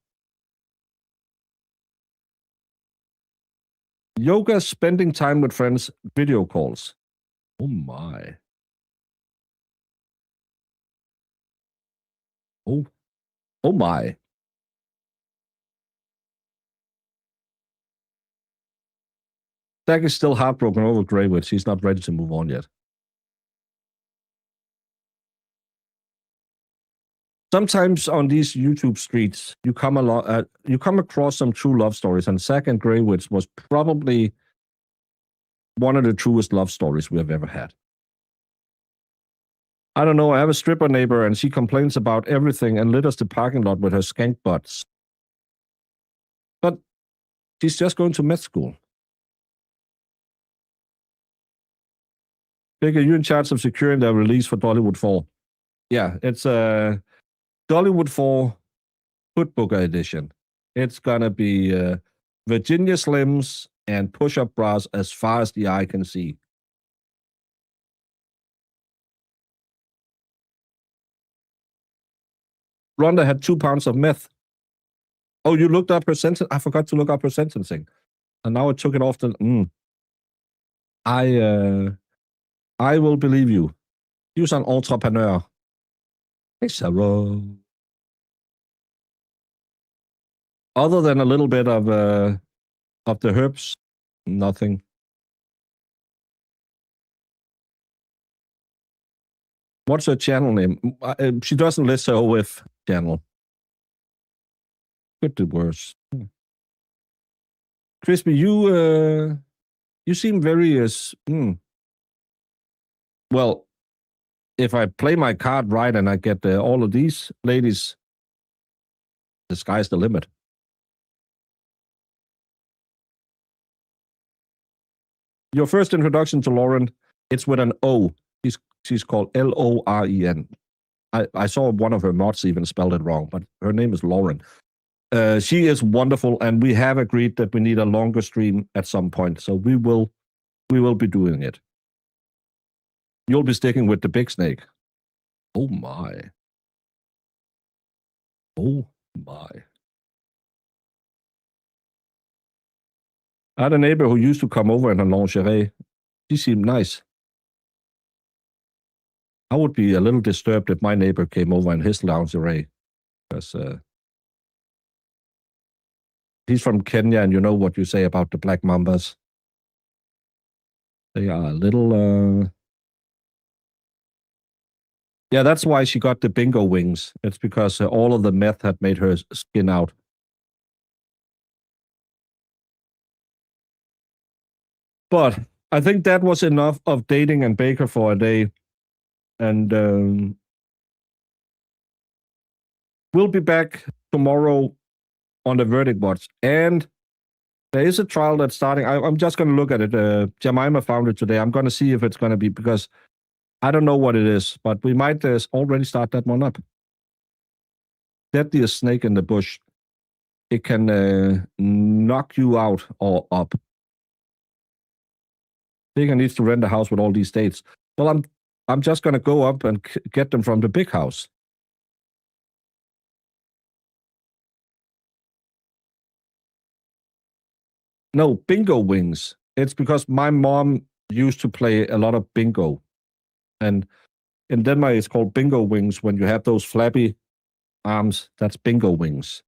Yoga, spending time with friends, video calls. Oh my. Oh my. Zach is still heartbroken over Graywitz. He's not ready to move on yet. Sometimes on these YouTube streets, you come across some true love stories, and Zach and Graywitz was probably one of the truest love stories we have ever had. I don't know, I have a stripper neighbor, and she complains about everything and litters the parking lot with her skank butts. But she's just going to med school. Big, are you in charge of securing the release for Dollywood 4? Yeah, it's a Dollywood 4 Footbooker edition. It's gonna be Virginia Slims and push-up bras as far as the eye can see. Rhonda had 2 pounds of meth. Oh, you looked up her sentence? I forgot to look up her sentencing. And now I took it off the... I will believe you. You're an entrepreneur. Hey, Sarah. Other than a little bit of the herbs Nothing. What's her channel name? She doesn't list her OF channel. Could do worse. Crispy, you seem very well. If I play my card right and I get all of these ladies, the sky's the limit. Your first introduction to Lauren, it's with an O. She's called Loren. I saw one of her mods even spelled it wrong, but her name is Lauren. She is wonderful, and we have agreed that we need a longer stream at some point, so we will be doing it. You'll be sticking with the big snake. Oh my. Oh my. I had a neighbor who used to come over in a lingerie. She seemed nice. I would be a little disturbed if my neighbor came over in his lingerie, because he's from Kenya, and you know what you say about the black mambas. They are a little... Yeah, that's why she got the bingo wings. It's because all of the meth had made her skin out. But I think that was enough of dating and Baker for a day. And we'll be back tomorrow on the verdict watch. And there is a trial that's starting. I'm just going to look at it. Jemima found it today. I'm going to see if it's going to be, because I don't know what it is, but we might already start that one up. Deadly as snake in the bush. It can knock you out or up. Baker needs to rent a house with all these dates. Well, I'm just going to go up and get them from the big house. No, bingo wings. It's because my mom used to play a lot of bingo. And in Denmark, it's called bingo wings. When you have those flappy arms, that's bingo wings.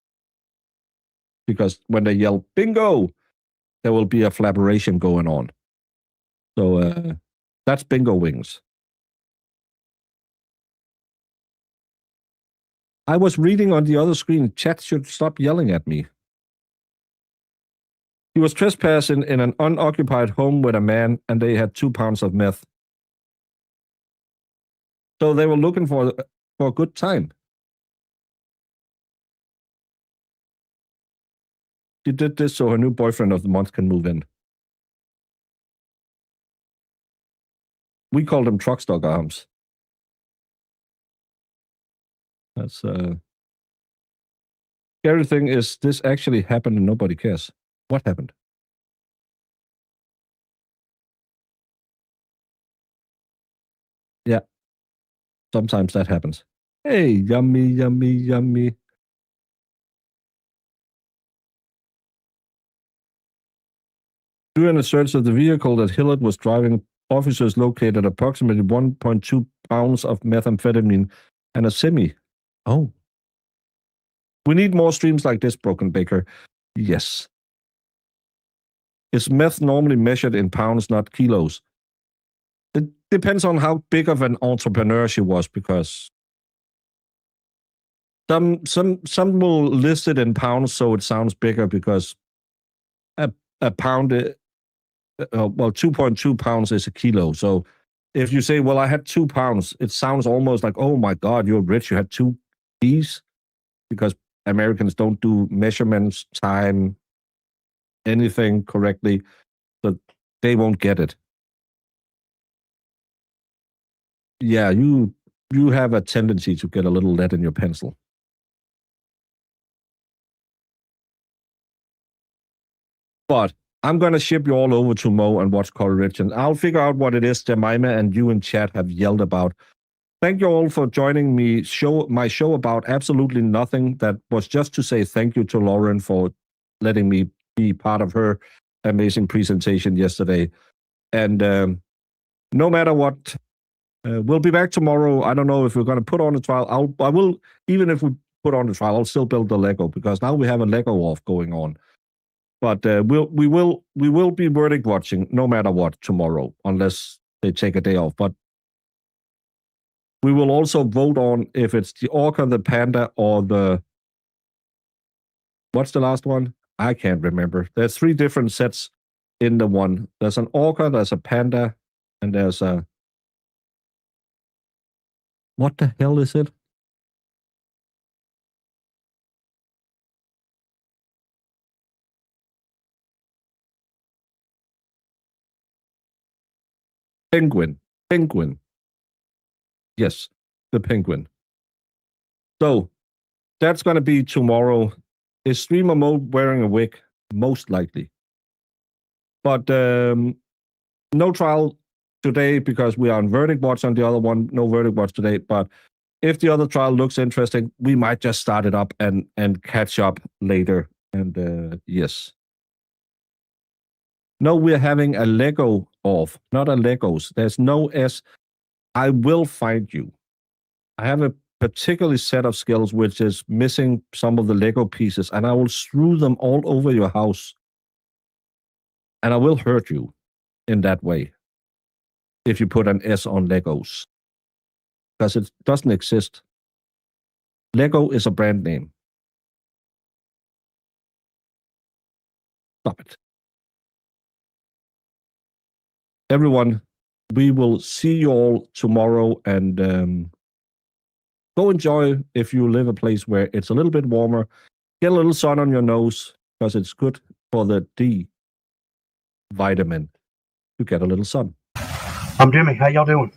Because when they yell bingo, there will be a flabberation going on. So that's bingo wings. I was reading on the other screen. Chat should stop yelling at me. He was trespassing in an unoccupied home with a man, and they had 2 pounds of meth. So they were looking for a good time. She did this so her new boyfriend of the month can move in. We call them truck stock arms. That's scary thing is this actually happened and nobody cares. What happened? Yeah. Sometimes that happens. Hey, yummy, yummy, yummy. During a search of the vehicle that Hillard was driving, officers located approximately 1.2 pounds of methamphetamine and a semi. Oh. We need more streams like this, Broken Baker. Yes. Is meth normally measured in pounds, not kilos? It depends on how big of an entrepreneur she was, because some will list it in pounds so it sounds bigger, because a pound, 2.2 pounds is a kilo. So if you say, well, I had 2 pounds, it sounds almost like, oh my God, you're rich, you had 2 keys, because Americans don't do measurements, time, anything correctly, so they won't get it. Yeah, you have a tendency to get a little lead in your pencil. But I'm going to ship you all over to Mo and watch Corey Richards. I'll figure out what it is Jemima and you in chat have yelled about. Thank you all for joining me. My show about absolutely nothing. That was just to say thank you to Lauren for letting me be part of her amazing presentation yesterday. And no matter what, we'll be back tomorrow. I don't know if we're going to put on a trial. I will, even if we put on the trial, I'll still build the Lego, because now we have a Lego off going on. But we will be verdict watching no matter what tomorrow, unless they take a day off. But we will also vote on if it's the orca, the panda, or the, what's the last one? I can't remember. There's 3 different sets in the one. There's an orca, there's a panda, and there's a, what the hell is it? Penguin. Yes, the penguin. So that's going to be tomorrow. Is Streamer Mode wearing a wig? Most likely. But no trial today because we are on verdict watch on the other one. No verdict watch today. But if the other trial looks interesting, we might just start it up and catch up later. And yes. No, we're having a Lego off, not a Legos. There's no S. I will find you. I have a particular set of skills which is missing some of the Lego pieces, and I will strew them all over your house. And I will hurt you in that way if you put an S on Legos. Because it doesn't exist. Lego is a brand name. Stop it. Everyone, we will see you all tomorrow, and go enjoy if you live a place where it's a little bit warmer. Get a little sun on your nose because it's good for the D vitamin to get a little sun. I'm Jimmy. How y'all doing?